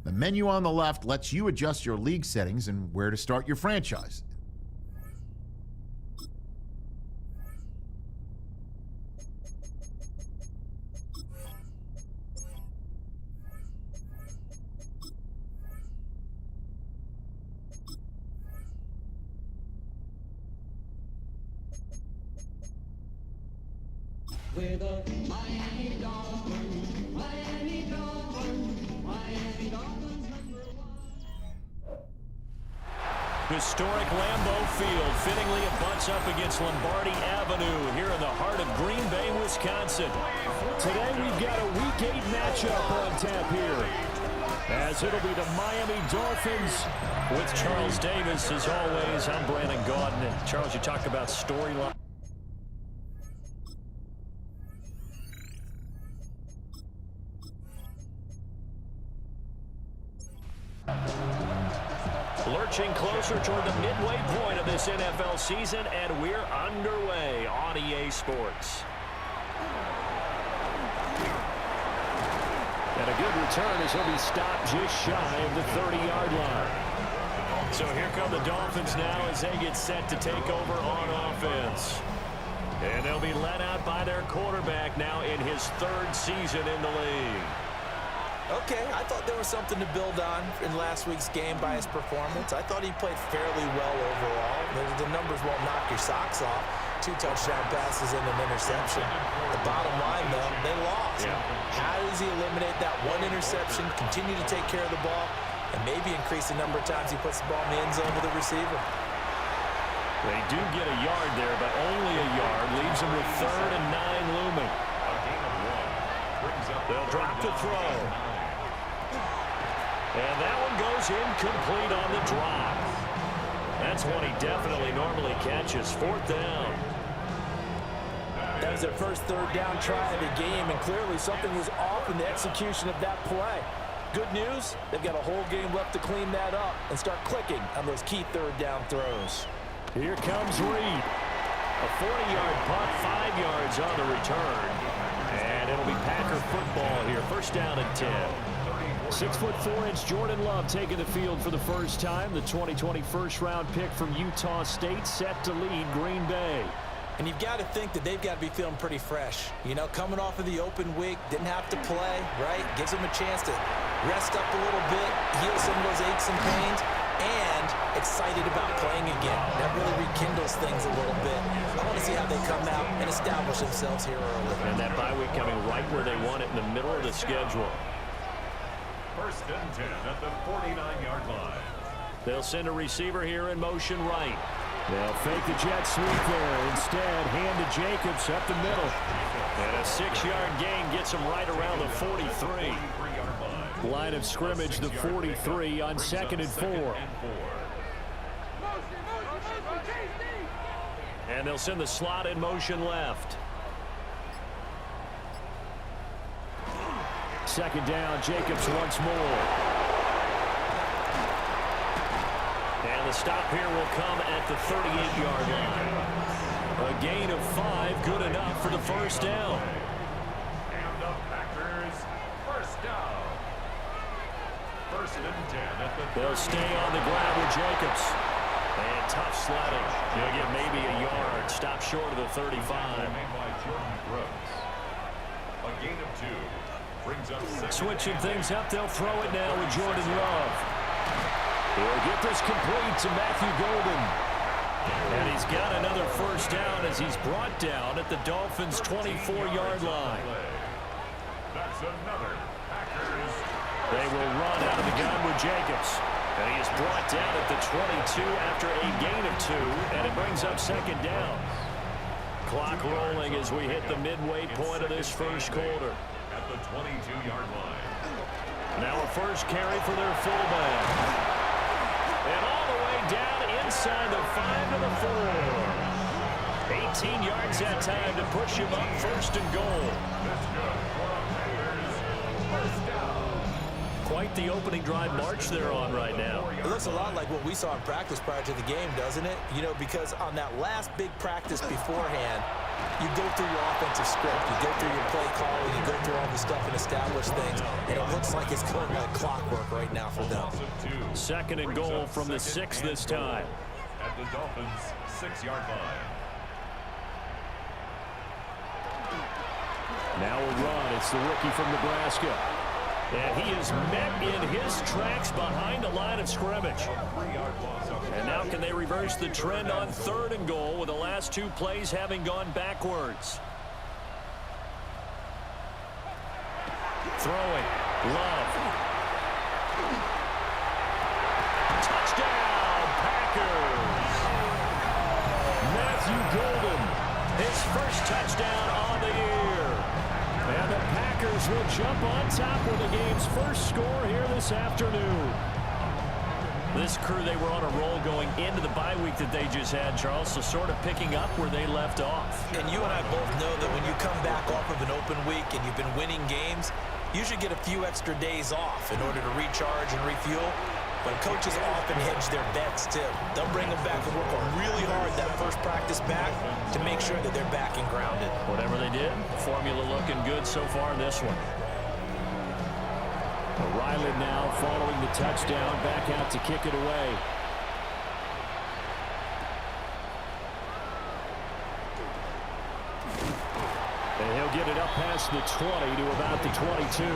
The menu on the left lets you adjust your league settings and where to start your franchise. With a Miami Dolphins, Miami Dolphins, Miami Dolphins #1. Historic Lambeau Field fittingly abuts up against Lombardi Avenue here in the heart of Green Bay, Wisconsin. Today we've got a Week 8 matchup on tap here, as it'll be the Miami Dolphins With Charles Davis, as always, I'm Brandon Gaudin. And Charles, you talked about storyline. Lurching closer toward the midway point of this NFL season, and we're underway on EA Sports. And a good return as he'll be stopped just shy of the 30-yard line. So here come the Dolphins now as they get set to take over on offense. And they'll be led out by their quarterback now in his 3rd season in the league. Okay, I thought there was something to build on in last week's game by his performance. I thought he played fairly well overall. The numbers won't knock your socks off. 2 touchdown passes and an interception. The bottom line, though, they lost. Yeah. How does he eliminate that 1 interception, continue to take care of the ball, and maybe increase the number of times he puts the ball in the end zone with the receiver? They do get a yard there, but only a yard. Leaves them with 3rd and 9 looming. They'll drop the throw. And that one goes incomplete on the drop. That's one he definitely normally catches. 4th down. That was their first 3rd down try of the game, and clearly something was off in the execution of that play. Good news, they've got a whole game left to clean that up and start clicking on those key 3rd down throws. Here comes Reed. A 40-yard punt, 5 yards on the return. And it'll be Packer football here. 1st down and 10. 6'4" Jordan Love taking the field for the first time. The 2020 first-round pick from Utah State set to lead Green Bay. And you've got to think that they've got to be feeling pretty fresh. You know, coming off of the open week, didn't have to play, right? Gives them a chance to rest up a little bit, heal some of those aches and pains, and excited about playing again. That really rekindles things a little bit. I want to see how they come out and establish themselves here early. And that bye week coming right where they want it, in the middle of the schedule. 1st and 10 at the 49-yard line. They'll send a receiver here in motion right. They'll fake the jet sweep there. Instead, hand to Jacobs up the middle. And a 6-yard gain gets him right around the 43. Line of scrimmage, the 43 on 2nd and 4. And they'll send the slot in motion left. 2nd down, Jacobs once more. And the stop here will come at the 38-yard line. A gain of 5, good enough for the 1st down. They'll stay on the ground with Jacobs. And tough sledding. He'll get maybe a yard. Stop short of the 35. A gain of 2 brings up 6. Switching things up, they'll throw it now with Jordan Love. He'll get this complete to Matthew Golden. And he's got another first down as he's brought down at the Dolphins' 24-yard line. That's another Packers. They will run out of the gun with Jacobs. And he is brought down at the 22 after a gain of 2, and it brings up second down. Clock rolling as we hit the midway point of this first quarter. At the 22-yard line. Now a first carry for their fullback. And all the way down inside the 5 to the 4. 18 yards that time to push him up first and goal. That's good for a Packers first down. Quite the opening drive march they're on right now. It looks a lot like what we saw in practice prior to the game, doesn't it? You know, because on that last big practice beforehand, you go through your offensive script, you go through your play calling, you go through all the stuff and establish things, and it looks like it's going like clockwork right now for them. Second and goal from the 6 this time. At the Dolphins' 6-yard line. Now a run. It's the rookie from Nebraska. And he is met in his tracks behind the line of scrimmage. And now can they reverse the trend on third and goal with the last 2 plays having gone backwards? Throwing. Love. Touchdown, Packers. Matthew Golden. His first touchdown on the year. And the Packers will jump on top with the game's first score here this afternoon. This crew, they were on a roll going into the bye week that they just had, Charles, so sort of picking up where they left off. And you and I both know that when you come back off of an open week and you've been winning games, you should get a few extra days off in order to recharge and refuel. But coaches often hedge their bets, too. They'll bring them back and work really hard that first practice back to make sure that they're back and grounded. Whatever they did, formula looking good so far in this one. Ryland now following the touchdown, back out to kick it away. And he'll get it up past the 20 to about the 22.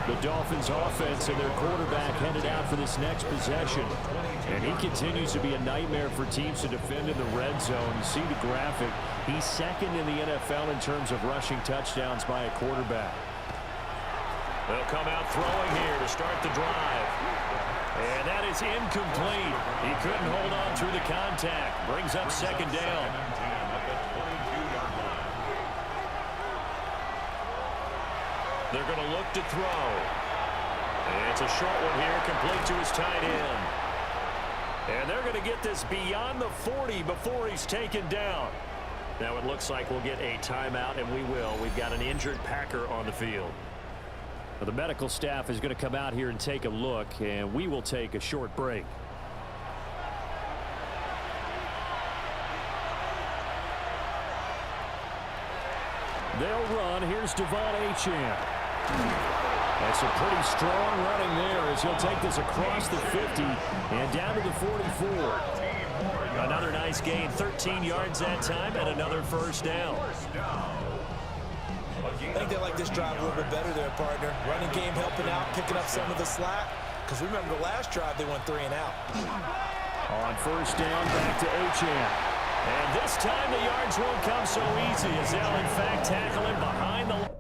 The Dolphins offense and their quarterback headed out for this next possession. And he continues to be a nightmare for teams to defend in the red zone. You see the graphic. He's second in the NFL in terms of rushing touchdowns by a quarterback. They'll come out throwing here to start the drive. And that is incomplete. He couldn't hold on through the contact. Brings up second down. They're going to look to throw. And it's a short one here, complete to his tight end. And they're going to get this beyond the 40 before he's taken down. Now it looks like we'll get a timeout, and we will. We've got an injured Packer on the field. The medical staff is going to come out here and take a look, and we will take a short break. They'll run. Here's Devon Achane. That's a pretty strong running there as he'll take this across the 50 and down to the 44. Another nice gain, 13 yards that time, and another first down. I think they like this drive a little bit better there, partner. Running game helping out, picking up some of the slack. Because remember the last drive, they went 3 and out. On first down, back to Achane. And this time the yards won't come so easy as they'll in fact tackle him behind the line.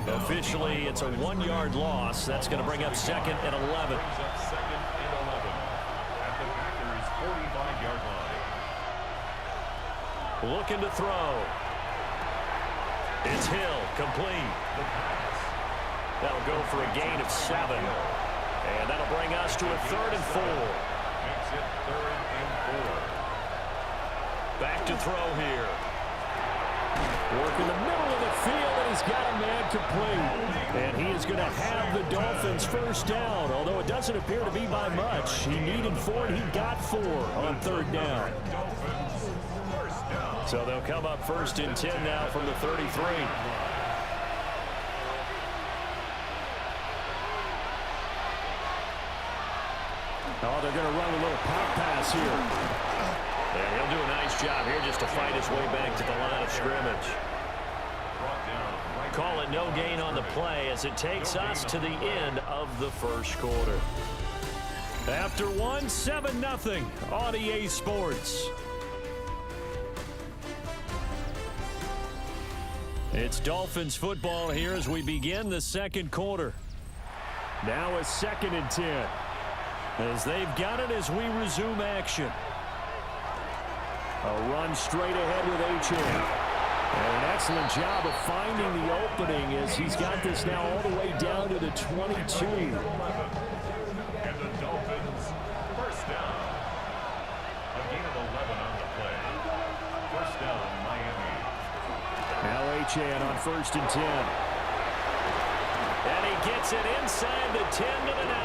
Officially, it's a 1-yard loss. That's going to bring up second and 11. At the Packers' 45-yard line. Looking to throw. It's Hill, complete. That'll go for a gain of 7. And that'll bring us to a 3rd and 4. Makes it 3rd and 4. Back to throw here. Work in the middle of the field, and he's got a man complete. And he is going to have the Dolphins first down, although it doesn't appear to be by much. He needed 4, and he got 4 on 3rd down. So they'll come up 1st and 10 now from the 33. Oh, they're going to run a little pop pass here. And he'll do a nice job here just to fight his way back to the line of scrimmage. Call it no gain on the play as it takes us to the end of the first quarter. After 1, 7-0 on EA Sports. It's Dolphins football here as we begin the second quarter. Now a 2nd and 10. As they've got it as we resume action. A run straight ahead with H.A. And an excellent job of finding the opening as he's got this now all the way down to the 22. And the Dolphins, first down. A gain of 11 on the play. First down, Miami. Now H.A. on 1st and 10. And he gets it inside the 10 to the 9.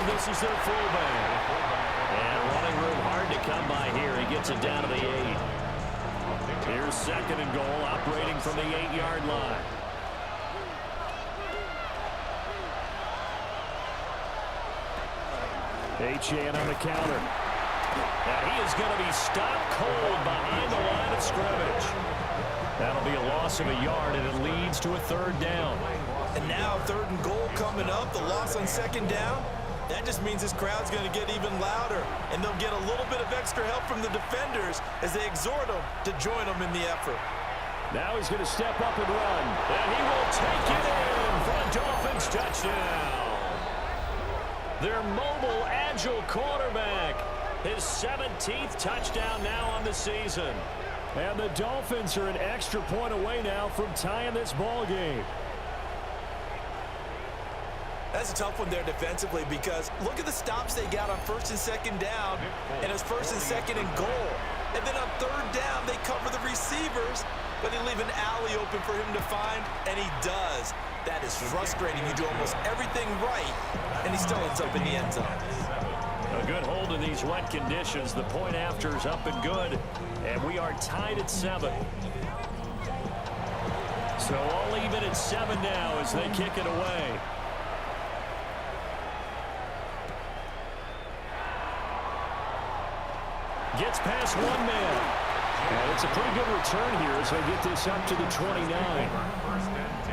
This is their fullback. And running room hard to come by here. He gets it down to the 8. Here's 2nd and goal, operating from the 8-yard line. H.A. on the counter. Now he is going to be stopped cold behind the line of scrimmage. That'll be a loss of a yard, and it leads to a 3rd down. And now 3rd and goal coming up. The loss on 2nd down. That just means this crowd's going to get even louder, and they'll get a little bit of extra help from the defenders as they exhort them to join them in the effort. Now he's going to step up and run. And he will take it in for a Dolphins touchdown. Their mobile, agile quarterback. His 17th touchdown now on the season. And the Dolphins are an extra point away now from tying this ball game. That's a tough one there defensively because look at the stops they got on 1st and 2nd down, and it's 1st and 2nd and goal. And then on 3rd down, they cover the receivers, but they leave an alley open for him to find, and he does. That is frustrating. You do almost everything right, and he still ends up in the end zone. A good hold in these wet conditions. The point after is up and good, and we are tied at 7. So all even at 7 now as they kick it away. Gets past 1 man. And it's a pretty good return here as they get this up to the 29.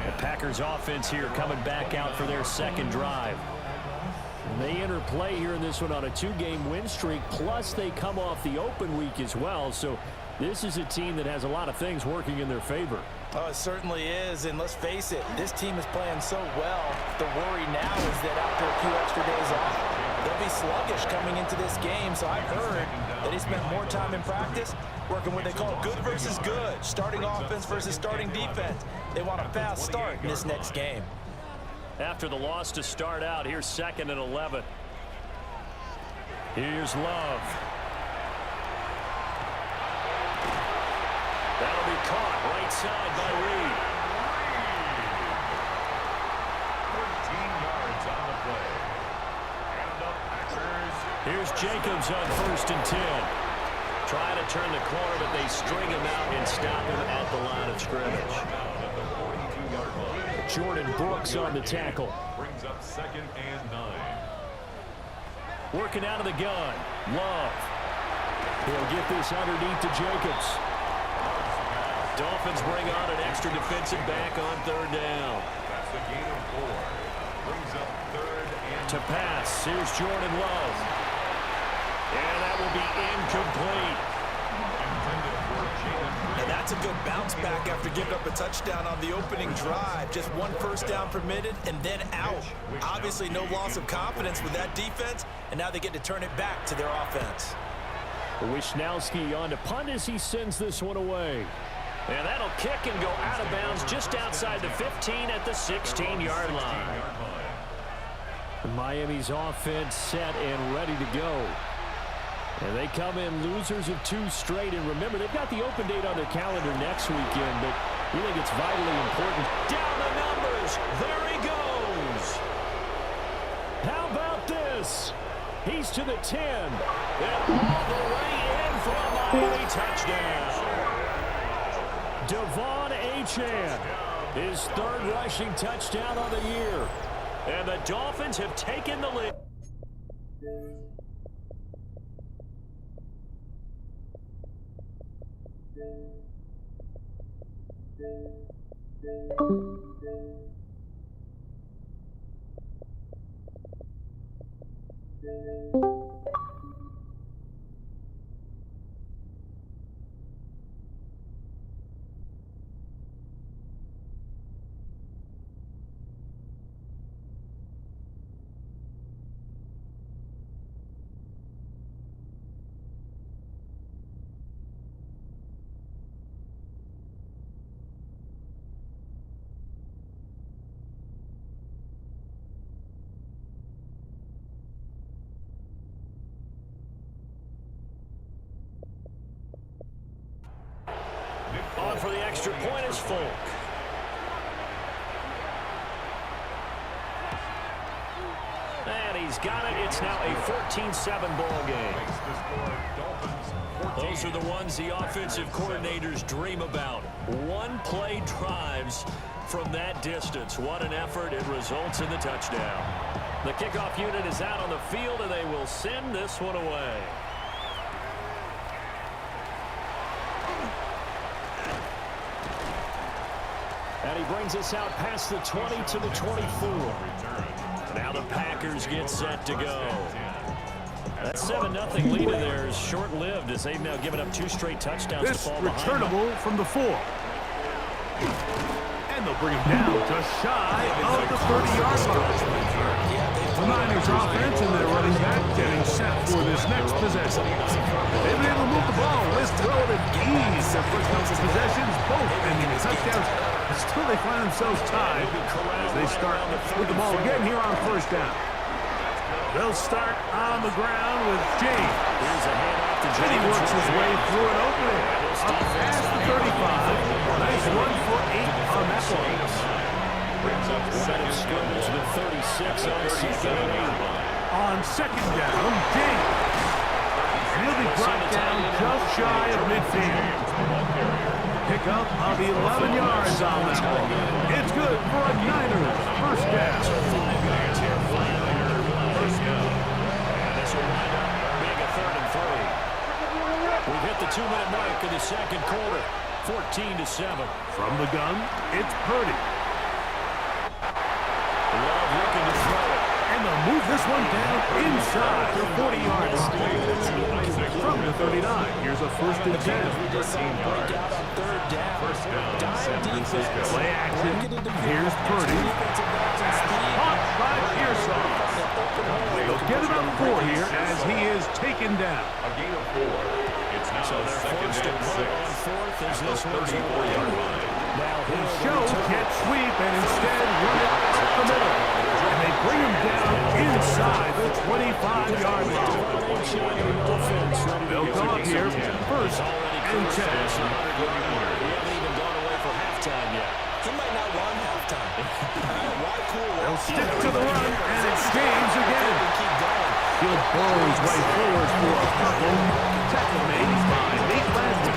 The Packers offense here coming back out for their 2nd drive. And they enter play here in this one on a 2-game win streak, plus they come off the open week as well. So this is a team that has a lot of things working in their favor. Oh, it certainly is, and let's face it, this team is playing so well. The worry now is that after a few extra days off, they'll be sluggish coming into this game. So I've heard that he spent more time in practice working what they call good versus good, starting offense versus starting defense. They want a fast start in this next game. After the loss to start out, here's 2nd and 11. Here's Love. That'll be caught right side by Reed. 13 yards on the play. And the Packers. Here's Jacobs on 1st and 10. Trying to turn the corner, but they string him out and stop him at the line of scrimmage. Jordan Brooks on the tackle. Brings up 2nd and 9. Working out of the gun. Love. He'll get this underneath to Jacobs. Dolphins bring on an extra defensive back on 3rd down. That's the gain of 4. Brings up 3rd and To pass. Here's Jordan Love. And that will be incomplete. intended for Jalen. And That's a good bounce back after giving up a touchdown on the opening drive. Just one first down permitted and then out. Obviously no loss of confidence with that defense, and now they get to turn it back to their offense. Wisnowski on to punt as he sends this one away. And that'll kick and go out of bounds just outside the 15 at the 16-yard line. Miami's offense set and ready to go. And they come in losers of 2 straight. And remember, they've got the open date on their calendar next weekend, but we think it's vitally important. Down the numbers. There he goes. How about this? He's to the 10. And all the way in for a Miami touchdown. Devon Achane, his 3rd rushing touchdown on the year. And the Dolphins have taken the lead. On for the extra point is Folk. And he's got it. It's now a 14-7 ball game. Those are the ones the offensive coordinators dream about. One-play drives from that distance. What an effort. It results in the touchdown. The kickoff unit is out on the field, and they will send this one away. And he brings us out past the 20 to the 24. Now the Packers get set to go. That 7-0 lead of theirs short-lived as they've now given up 2 straight touchdowns This to fall returnable behind. from the 4. And they'll bring him down just shy of the 30-yard line. The Niners offense and their running back getting set for this next possession. They've been able to move the ball with relative ease. Their first couple possessions, both ending in touchdowns. Still, they find themselves tied as they start with the ball again here on first down. They'll start on the ground with James. Here's a handoff to And he James. works his way through an opening. Up past the 35. Nice run for 8 on that one. Set of scrimmage with 36 on 2nd and 8. On 2nd down, James. And he'll be brought down just shy of midfield. Pick up of 11 yards on that one. It's good for a Niners first down. This will wind up being a 3rd and 3. We've hit the 2-minute mark of the second quarter. 14-7. From the gun, it's Purdy. Love looking to throw it. And they'll move this one down inside the 40-yard line. From the 39, here's a 1st and 10. Break out on 3rd down. Dive defense. Play action. Here's Purdy. Caught by Pearson. They'll get it up 4 here as he is taken down. A gain of 4. It's now So they're forced to put it on 4th as this one's 34-yard line. Now They he'll show can't sweep and instead run it up the middle. And they bring him down inside the 25-yard line. They'll come up here 1st and 10. We haven't even gone away for halftime yet. He might not run halftime. Why cool? They'll stick to the run, and it's James again. Keep going. He'll burrow his way forward for a couple. Tackle made by Nate Lashley.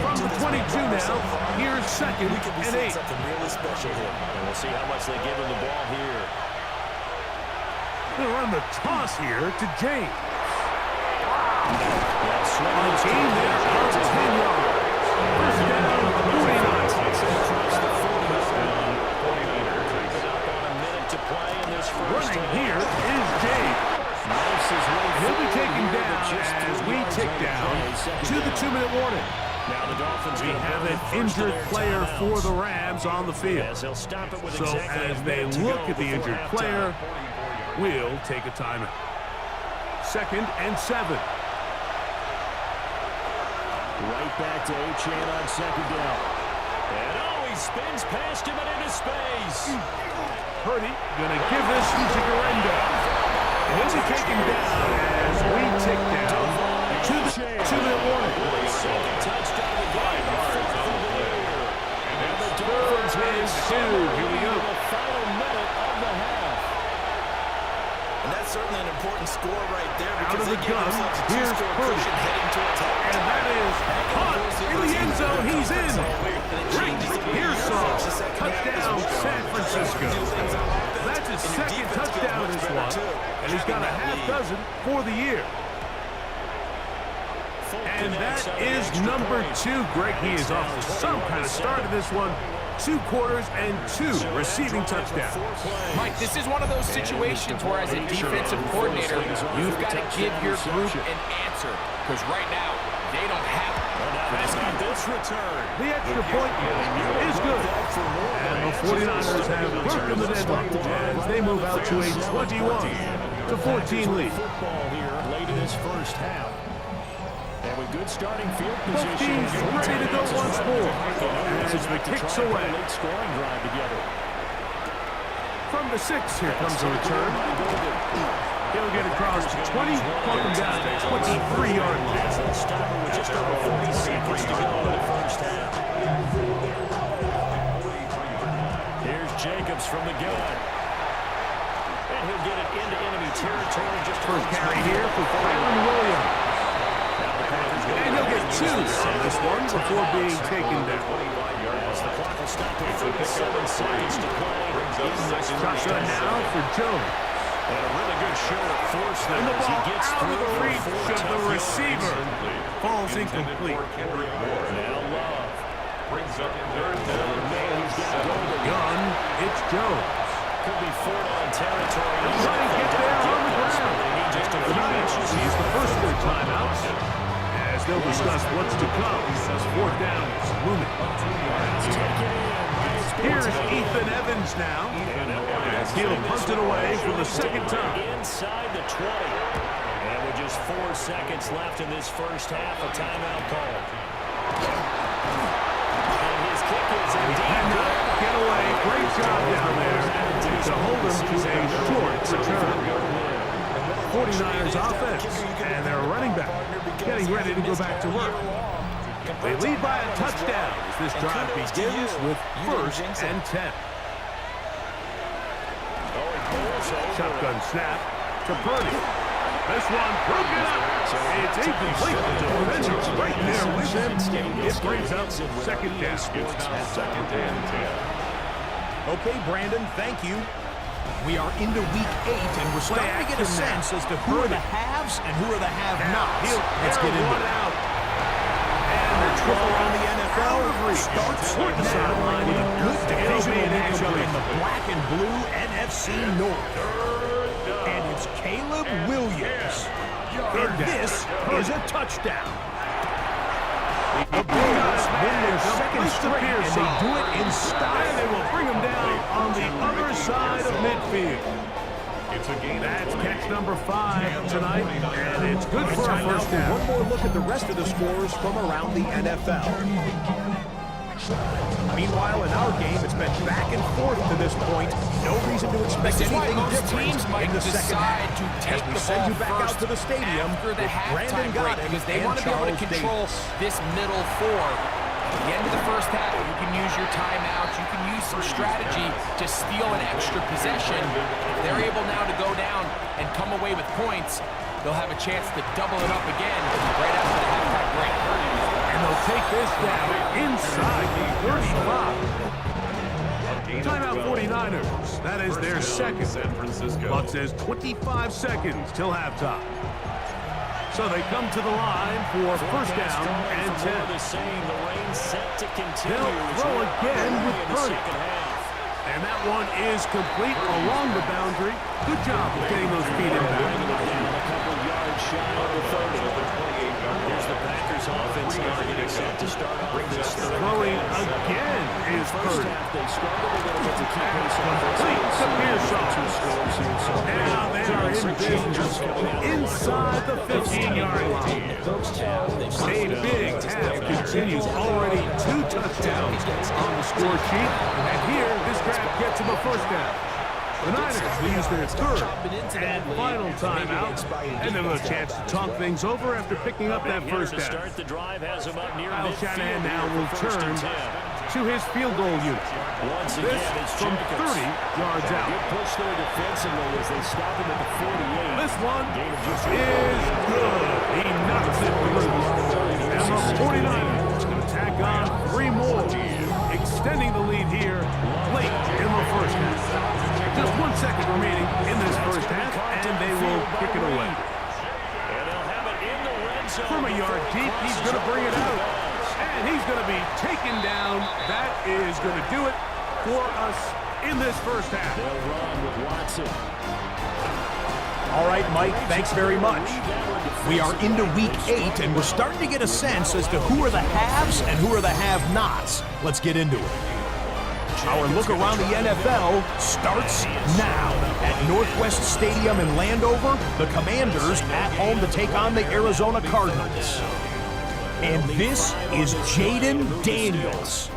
From the 22 now, here's 2nd and 8. Something really special here. And we'll see how much they give him the ball here. They'll run the toss here to James. Well, On a gain there of 10 yards. First down, 49. across the 40. Creeping up on a minute to play in this first Running half. here is James. Knifes his way He'll be forward taken here, down but just as 2-minute warning. Now the Dolphins We have an injured player for the Rams on the field. As they'll stop it with So exactly as a they minute to look go at the before injured halftime. player, we'll take a timeout. 2nd and 7. Right back to Achane on 2nd down. And he spins past him and into space. Purdy gonna give this to Garenda. And he'll be taken down as we tick down to the 2-minute warning. Second touchdown of the game. And the Dolphins Dolphins and 2. Here we go. the final minute of the half. And that's certainly an important score right there Out because of they the give gun, themselves a here's two-score Purdy. cushion heading towards halftime. And that is caught in the end zone. He's in. Great. Here's some touchdown San Francisco. That's his second touchdown this one. And he's got a half dozen for the year. And that is number 2. Greg, he is off to some kind of start in this one. 2 quarters and 2 receiving touchdowns. Mike, this is one of those situations where as a defensive coordinator, you've got to give your group an answer. Because right now, they don't have it. This return. The extra point is good. And the 49ers have broken the deadlock as they move out to a 21-14 lead. Football here late in this first half. And with good starting field Both position. teams ready to go once more as the kicks away. Late scoring drive together. From the 6, here comes the return. He'll get across to 20, plug him down to 23-yard line. They'll stop it with just over 40 seconds to go in the first half. Here's Jacobs from the gun. And he'll get it into enemy territory. Just First carry here for Kylan Williams. And he'll get 2 on this one before being taken down. As the clock will stop at 37 seconds to play. Shotgun now for Jones. And a really good show at force there And the as he ball gets out through of the for reach 4 of the tough receiver. yards. Falls incomplete. Now Love. Brings up 3rd down. Gun, it's Jones. Could be 4-down territory. Trying to get there on the ground. They need just a The few Niners inches. use the first of their timeouts as they'll discuss what's to come as 4th down is looming. Here's Ethan Evans now as he'll punt it away for the 2nd time. Inside the 20. And with just 4 seconds left in this first half, a timeout call. And his kick is indeed good. Get away. Great job down there to hold him to a short return. 49ers offense and their running back getting ready to go back to work. They lead by a touchdown as this drive begins with 1st and 10. Shotgun snap to Purdy. This one broken up. It's incomplete. Defender's right there with him. It brings up 2nd down. It's now 2nd and 10. Okay, Brandon, thank you. We are into week 8, and we're starting to get a sense as to who are the haves and who are the have-nots. Let's get into it. And the triple on the NFL starts now with a good divisional matchup in the Black and blue NFC North. And it's Caleb Williams. And this is a touchdown. The Bulldogs win their Second straight, and they do it in style. And they will bring them down on the other side of midfield. It's a gain. That's catch number 5 tonight, and it's good for a Time now first for down. one more look at the rest of the scores from around the NFL. Meanwhile, in our game, it's been back and forth to this point. No reason to expect This is why anything most different teams might in the second decide half. to take As we the send ball you back out first to the stadium after the with Brandon halftime break Goddard because they and want to be able to Charles control Davis. this middle 4. At the end of the first half, you can use your timeouts, you can use some strategy to steal an extra possession. If they're able now to go down and come away with points, they'll have a chance to double it up again right after the halftime break. And they'll take this down inside the 35. Timeout 49ers. That is their second. San Francisco. Clock says 25 seconds till halftime. So they come to the line for first down and 10. The same, the rain set to continue. They'll throw again with Purdy. And that one is complete along the boundary. Good job of getting those feet in back. A couple yards shy of the 30. Here's the Packers this offense now getting set to start off this third. Throwing again is Purdy. They struggled a little bit to keep pace on Complete to Pearson. two scores here. So Now they are in business inside the 15-yard line. A big half continues. Already 2 touchdowns on the score sheet. And here, this drive gets him a first down. The Niners will use their third and final timeout, and they'll have a chance to talk things over after picking up that first To down. start the drive has him up near Kyle midfield Shanahan now here will for first turn and 10. to his field goal unit. Once This again, it's from Jacobs. 30 yards out. good push there defensively as they stop him at the 48. This one is good. He knocks it through. And the 49ers going to tack on 3 more, extending the lead here late in the first half. Just 1 second remaining in this first half, and they will kick it away. And they'll have it in the red zone. From a yard deep, he's going to bring it out. And he's going to be taken down. That is going to do it for us in this first half. They'll run with Watson. All right, Mike, thanks very much. We are into week 8, and we're starting to get a sense as to who are the haves and who are the have-nots. Let's get into it. Our look around the NFL starts now. At Northwest Stadium in Landover, the Commanders at home to take on the Arizona Cardinals. And this is Jaden Daniels.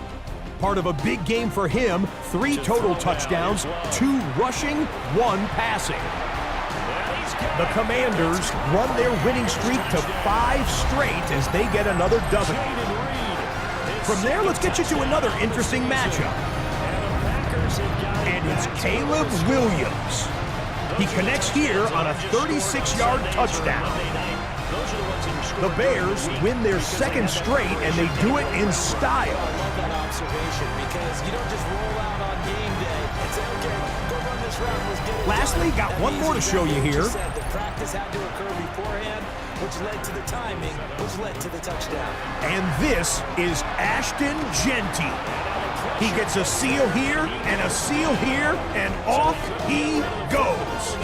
Part of a big game for him, 3 total touchdowns, 2 rushing, 1 passing. The Commanders run their winning streak to 5 straight as they get another W. From there, let's get you to another interesting matchup. And it's Caleb Williams. He connects here on a 36-yard touchdown. The Bears win their 2nd straight, and they do it in style. I love that observation because you don't just roll out on game day and say, okay, go run this route, let's get it. Lastly, got one more to show you here. The practice had to occur beforehand, which led to the timing, which led to the touchdown. And this is Ashton Genty. He gets a seal here and a seal here, and off he goes.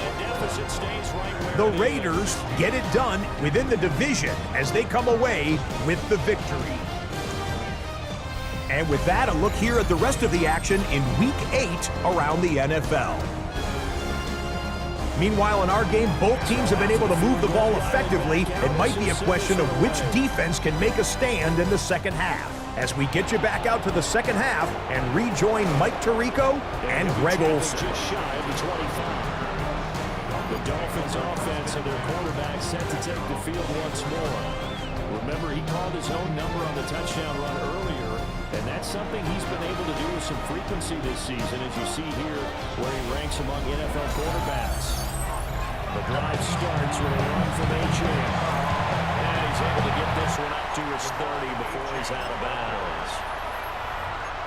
The Raiders get it done within the division as they come away with the victory. And with that, a look here at the rest of the action in Week 8 around the NFL. Meanwhile, in our game, both teams have been able to move the ball effectively. It might be a question of which defense can make a stand in the second half. As we get you back out to the second half and rejoin Mike Tirico and Greg Olson. Just shy of the 25. The Dolphins offense and their quarterback set to take the field once more. Remember, he called his own number on the touchdown run earlier, and that's something he's been able to do with some frequency this season, as you see here where he ranks among NFL quarterbacks. The drive starts with a run from A.J. And he's able to get this one up to his 30 before he's out of bounds.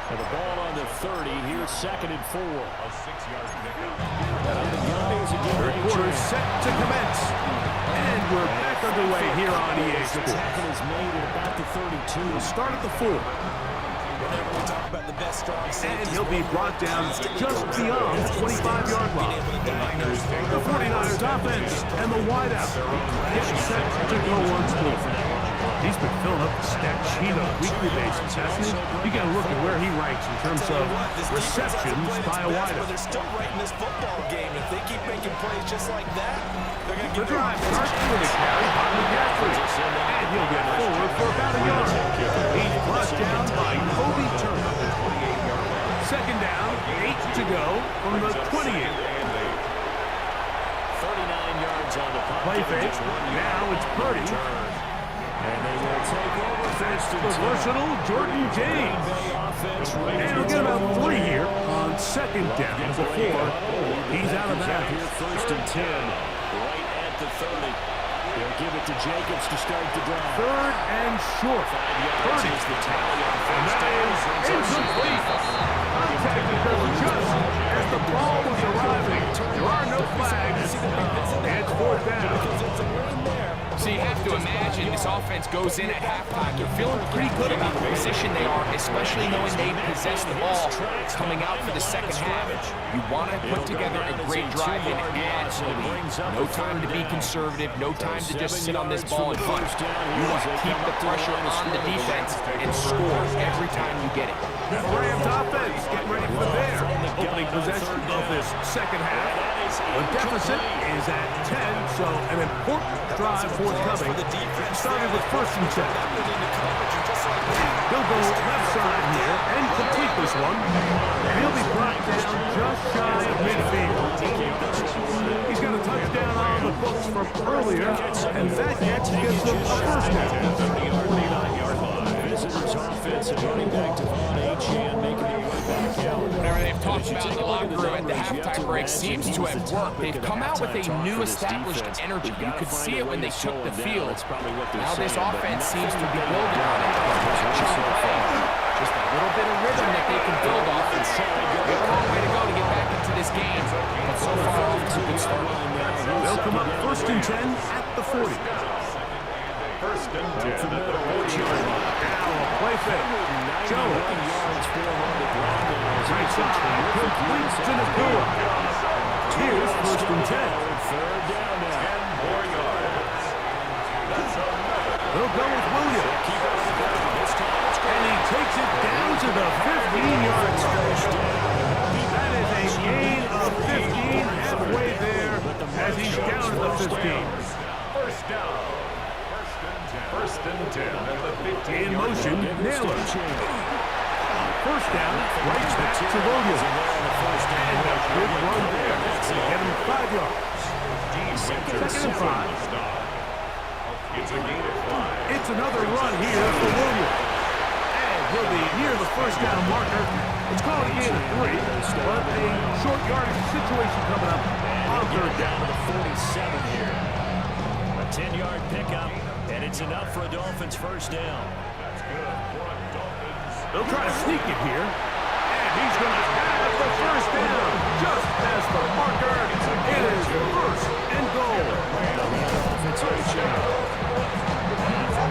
And the ball on the 30, here's 2nd and 4. A 6-yard pickup. Third quarter set to commence. And we're back underway here on EA Sports. Tackle is made at about the 32. We'll start at the 4. Whenever we talk about the best strong And safeties, he'll be brought down just beyond the 25-yard line. The 49ers offense and the wideout get set to go once more. He's been filling up the stat sheet on a weekly basis, hasn't he? You got to look at where he ranks in terms of receptions by a wideout. they're still right in this football game. If they keep making plays just like that, they're going to The get drive starts with a carry by McCaffrey. And he'll get forward for about a yard. He's brought down by Kobe Turner. 2nd down, 8 to go from the 28. 39 yards on the punt. Play fake. Now it's Purdy. And they will take over first and The 10. versatile Jordan James. And he'll get about 3 here on 2nd down before he's out of bounds. Here, 1st and 10. Right at the 30. They'll give it to Jacobs to start the drive. 3rd and short. Purdy. Is the tally on And first that down. is incomplete. Contact occurred just as the ball was arriving. There are no flags. It's 4th down. So you have to imagine this offense goes in at halftime. They're feeling pretty good about the position position they are, especially knowing they possess the ball coming out for the second half. You want to put together a great drive and add to the lead. No time to be conservative, no time to just sit on this ball and punt. You want to keep the pressure on the defense and score every time you get it. The Rams offense getting ready for their opening possession of this second half. The deficit is at 10, so an important drive forthcoming. Started with 1st and 10. He'll go left side here and complete this one. He'll be brought down just shy of midfield. He's got a touchdown on the books from earlier, and that catch gives them a first down. Visitors offense and running back to Von H. making their way back out. Whatever they've talked about in the locker room at the halftime break seems to have worked. They've come out with a new established energy. You could see it when they took the field. Now this offense seems to be building on it. Just a little bit of rhythm that they can build off. We have a long way to go to get back into this game, but so far off to a good start. They'll come up 1st and 10 at the 40. 1st and 10 at the 40. Now a play fake. Jones. Right side. Completes to Nakua. Here's 1st and 10. 10 more yards. That's another. They'll go with Williams. And he takes it down to the 15-yard stretch. That is a gain of 15 halfway there as he's down at the 15. 1st down. 1st and 10 at the 15. In motion, Naylor. 1st down, right back to Williams. And a big run there. Get him 5 yards. 2nd and 5. It's a gain of 5. It's another run here for Williams. And he'll be near the 1st down marker. It's called a gain of 3, but a short yardage situation coming up on 3rd down. To the 47 here. A 10-yard pickup, and it's enough for a Dolphins 1st down. That's good for a Dolphins. They'll try to sneak it here. And he's going to have the 1st down just past the marker. It is 1st and goal.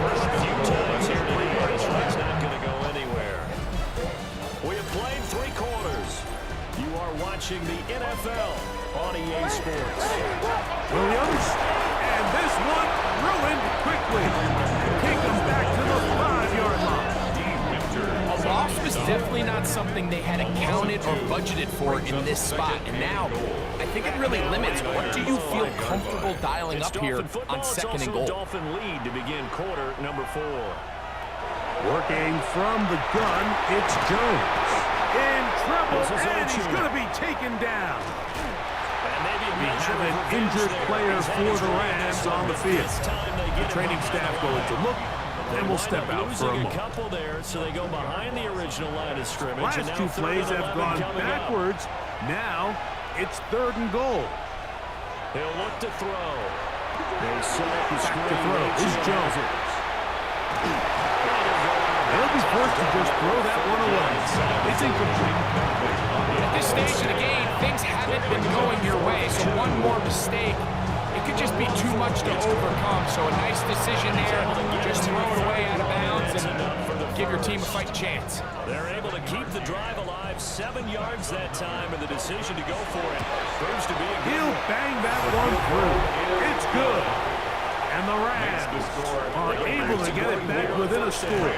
A few times here today, this one's not going to go anywhere. We have played 3 quarters. You are watching the NFL on EA Sports. Williams, and this one ruined quickly. Take them back to the 5-yard line. A loss was definitely not something they had accounted or budgeted for in this spot. And now, I think it really limits what do you feel comfortable dialing up here on 2nd and goal. Dolphin lead to begin quarter number 4. Working from the gun, it's Jones. In trouble, and he's going to be taken down. We have an injured player for the Rams on the field. The training staff going to look, and will step out for a moment. Couple there, so they go behind the original line of scrimmage. Last 2 plays have gone backwards. Now it's 3rd and goal. They'll look to throw. They set up the Back to throw is Jones. They'll be forced to just throw that one away. It's incomplete. At this stage of the game, things haven't been going your way, so one more mistake, it could just be too much to overcome. So a nice decision there, just throw it away out of bounds and give your team a fighting chance. They're able to keep the drive alive, 7 yards that time, and the decision to go for it proves to be a good. He'll bang that one through. It's good. And the Rams are able to get it back within a score.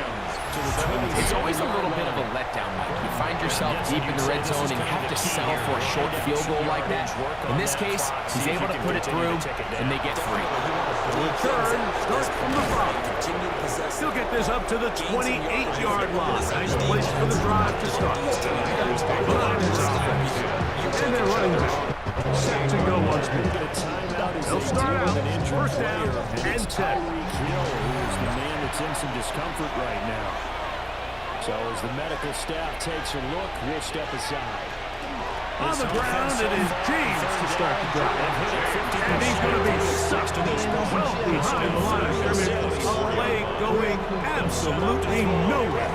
It's always a little bit of a letdown, Mike. You find yourself deep in the red zone and you have to settle for a short field goal like that. In this case, he's able to put it through, and they get free. The return starts from the 5. He'll get this up to the 28-yard line. Nice place for the drive to start. And they're running back. Set to go once more. They'll start out 1st down and 10. Who's the man that's in some discomfort right now. So as the medical staff takes a look, we'll step aside. On the ground, it is James to start the drive. And he's going to be sucked well behind the line of scrimmage. A play going absolutely nowhere.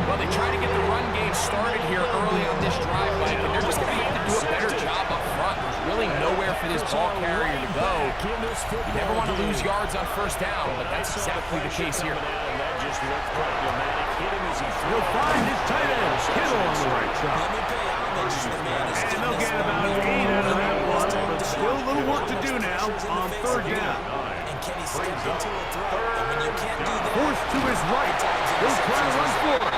Well, they try to get the run game started here early on this drive, Mike, and they're just going to have to do a better job up front. There's really nowhere for this ball carrier to go. You never want to lose yards on 1st down, but that's exactly the case here. That just looked problematic. He'll find his tight end, Kittle on the right side. And they'll get about 8 out of that one, but still a little work to do now on third down. Forced to his right. He'll try to run for it.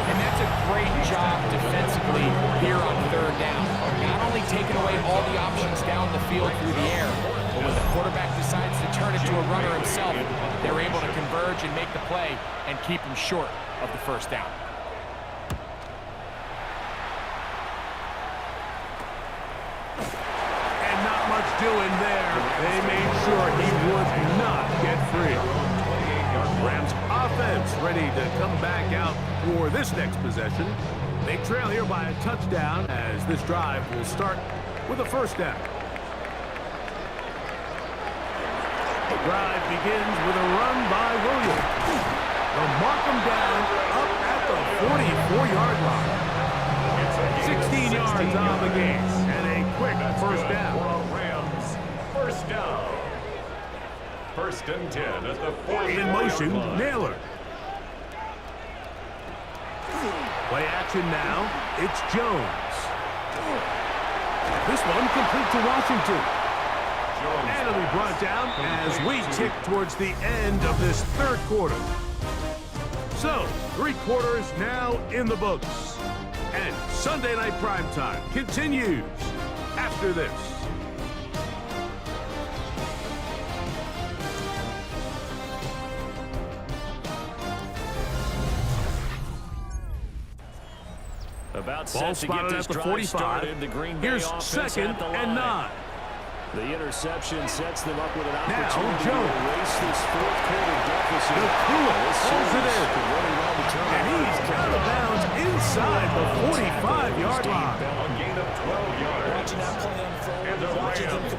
And that's a great job defensively here on third down. Not only taking away all the options down the field through the air, but when the quarterback decides to turn it to a runner himself, they're able to converge and make the play and keep him short of the first down. And not much doing there. They made sure he would not get free. Rams offense ready to come back out for this next possession. They trail here by a touchdown as this drive will start with a first down. The drive begins with a run by Williams. They'll mark him down up at the 44-yard line. 16 yards on the game and a quick first down. Rams, first down. First and 10 at the 40. In motion, Naylor. Play action now. It's Jones. This one complete to Washington. And it'll be brought down as we tick towards the end of this third quarter. So, 3 quarters now in the books. And Sunday Night Primetime continues after this. About Ball set to get spotted this at the drive 45. started. The Green Bay Here's offense second at the and line. 9. The interception sets them up with an Now, opportunity to Jones. erase this fourth quarter deficit. Nakua This pulls it series in. could really well determine And he's out of bounds inside the 45-yard line. A gain of 12 yards. And the Rams,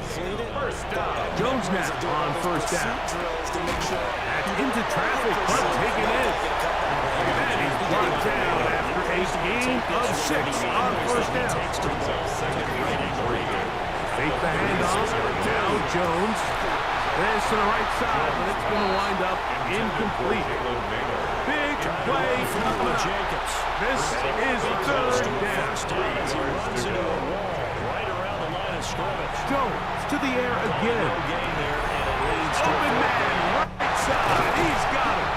first down. Jones now on first down. That's into traffic, but taken in. And he's brought down after a gain of 6 on first down. Fake the handoff. Now Jones. This to the right side, but it's going to wind up incomplete. Big play coming up. This is third down. Jones to the air again. Open man, right side. He's got it.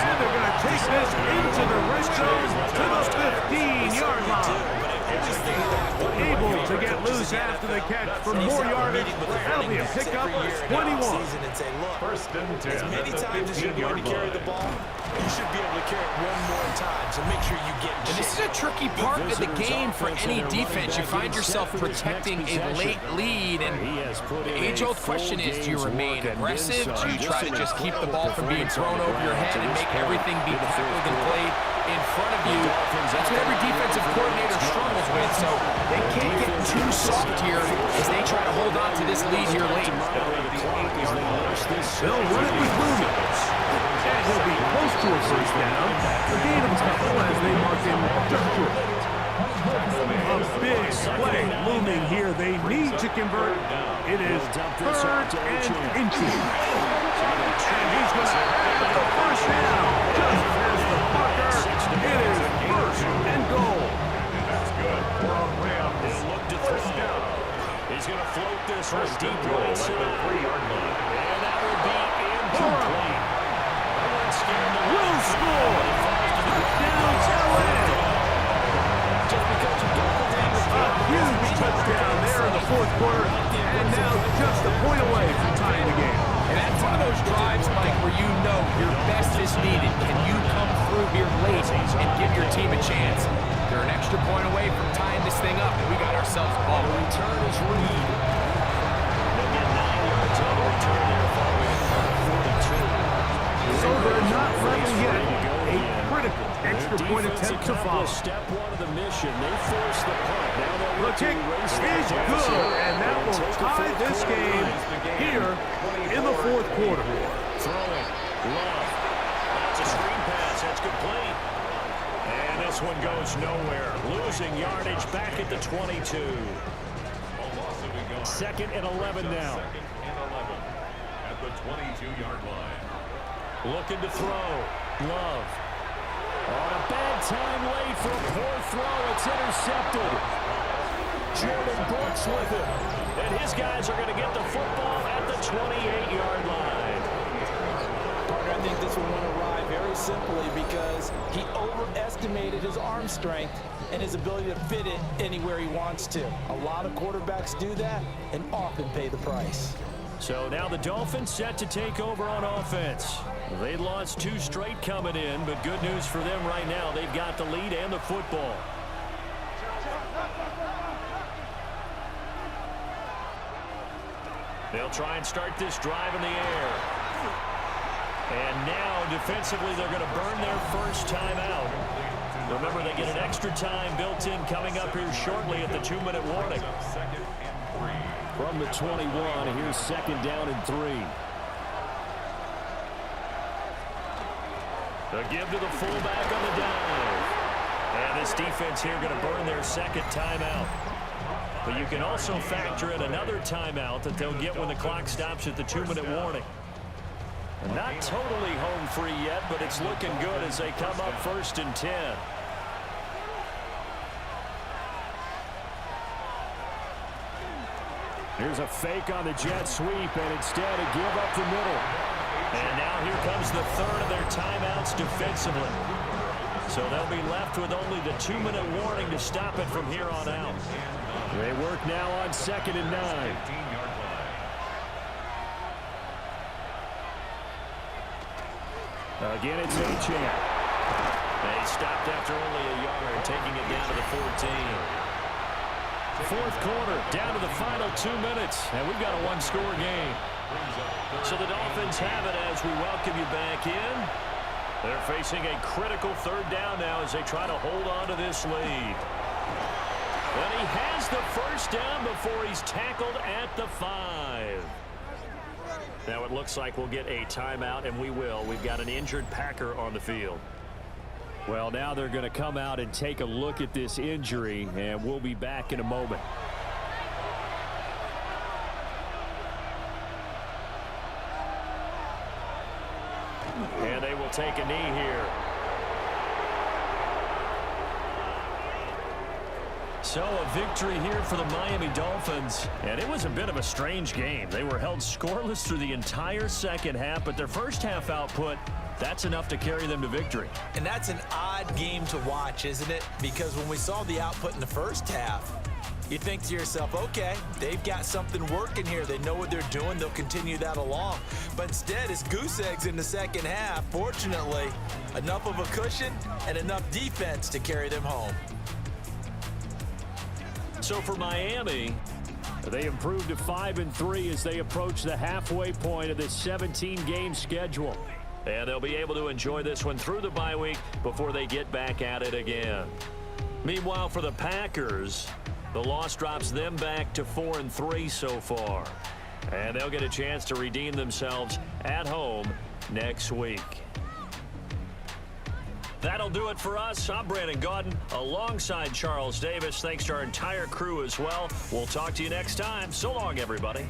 And they're going to take this into the red zone to the 15-yard line. Able to get loose after the catch for more yardage. That'll be a pickup, 21. First and 10 at the 15-yard line. You should be able to carry it one more time, so make sure you get And this is a tricky part of the game for any defense. You find yourself protecting a late lead, and the age-old question is, do you remain aggressive? Do you try to just keep the ball from being thrown over your head and make everything be tackled and played in front of you? That's what every defensive coordinator struggles with, so they can't get too soft here as they try to hold on to this lead here late. They'll run it with Williams. And he'll be close to a first down. A gain of a couple as they mark him just short. A big play looming here. They need to convert. It is third and inches. And he's going to have the first down. Just as the Bucker. It is first and goal. That's good for a Rams. He'll look to throw down. He's going to float this one deep right at the side. 3-yard line. And that will be incomplete. Will score. Touchdown, LA. A huge touchdown there in the fourth quarter. And now just a point away from tying the game. And that's one of those drives, Mike, where you know your best is needed. Can you come through here late and give your team a chance? They're an extra point away from tying this thing up, and we got ourselves a ball. The return is Reed. They'll get 9 yards on the return there following a 42. So they're not level yet. A critical extra point attempt to follow. Step one of the mission. They force the punt. Now they'll The look to kick erase is that good, deficit. and that will tie this game here in the fourth quarter. Throwing. Love. That's a screen pass. That's complete. And this one goes nowhere. Losing yardage back at the 22. Second and 11 now. Second and 11 at the 22-yard line. Looking to throw. Love. On a bad time late for a poor throw. It's intercepted. Jordan Brooks with it. And his guys are going to get the football at the 28-yard line. Partner, I think this one went awry very simply because he overestimated his arm strength and his ability to fit it anywhere he wants to. A lot of quarterbacks do that and often pay the price. So now the Dolphins set to take over on offense. They lost 2 straight coming in, but good news for them right now. They've got the lead and the football. They'll try and start this drive in the air. And now, defensively, they're going to burn their first timeout. Remember, they get an extra time built in coming up here shortly at the 2-minute warning. From the 21, here's 2nd down and 3. The give to the fullback on the dive. And this defense here going to burn their 2nd timeout. But you can also factor in another timeout that they'll get when the clock stops at the 2-minute warning. And not totally home free yet, but it's looking good as they come up 1st and 10. Here's a fake on the jet sweep, and instead a give up the middle. And now here comes the 3rd of their timeouts defensively. So they'll be left with only the 2-minute warning to stop it from here on out. They work now on 2nd and 9. Again, it's Achane. They stopped after only a yard, taking it down to the 14. 4th quarter, down to the final 2 minutes, and we've got a 1-score game. So the Dolphins have it as we welcome you back in. They're facing a critical 3rd down now as they try to hold on to this lead. And he has the 1st down before he's tackled at the 5. Now it looks like we'll get a timeout, and we will. We've got an injured Packer on the field. Well, now they're going to come out and take a look at this injury, and we'll be back in a moment. And they will take a knee here. So a victory here for the Miami Dolphins. And it was a bit of a strange game. They were held scoreless through the entire 2nd half, but their first half output, that's enough to carry them to victory. And that's an odd game to watch, isn't it? Because when we saw the output in the first half, you think to yourself, okay, they've got something working here. They know what they're doing. They'll continue that along. But instead, it's goose eggs in the 2nd half. Fortunately, enough of a cushion and enough defense to carry them home. So for Miami, they improved to 5-3 as they approach the halfway point of this 17-game schedule. and they'll be able to enjoy this one through the bye week before they get back at it again. Meanwhile, for the Packers, the loss drops them back to 4-3 so far, and they'll get a chance to redeem themselves at home next week. That'll do it for us. I'm Brandon Gaudin alongside Charles Davis. Thanks to our entire crew as well. We'll talk to you next time. So long, everybody.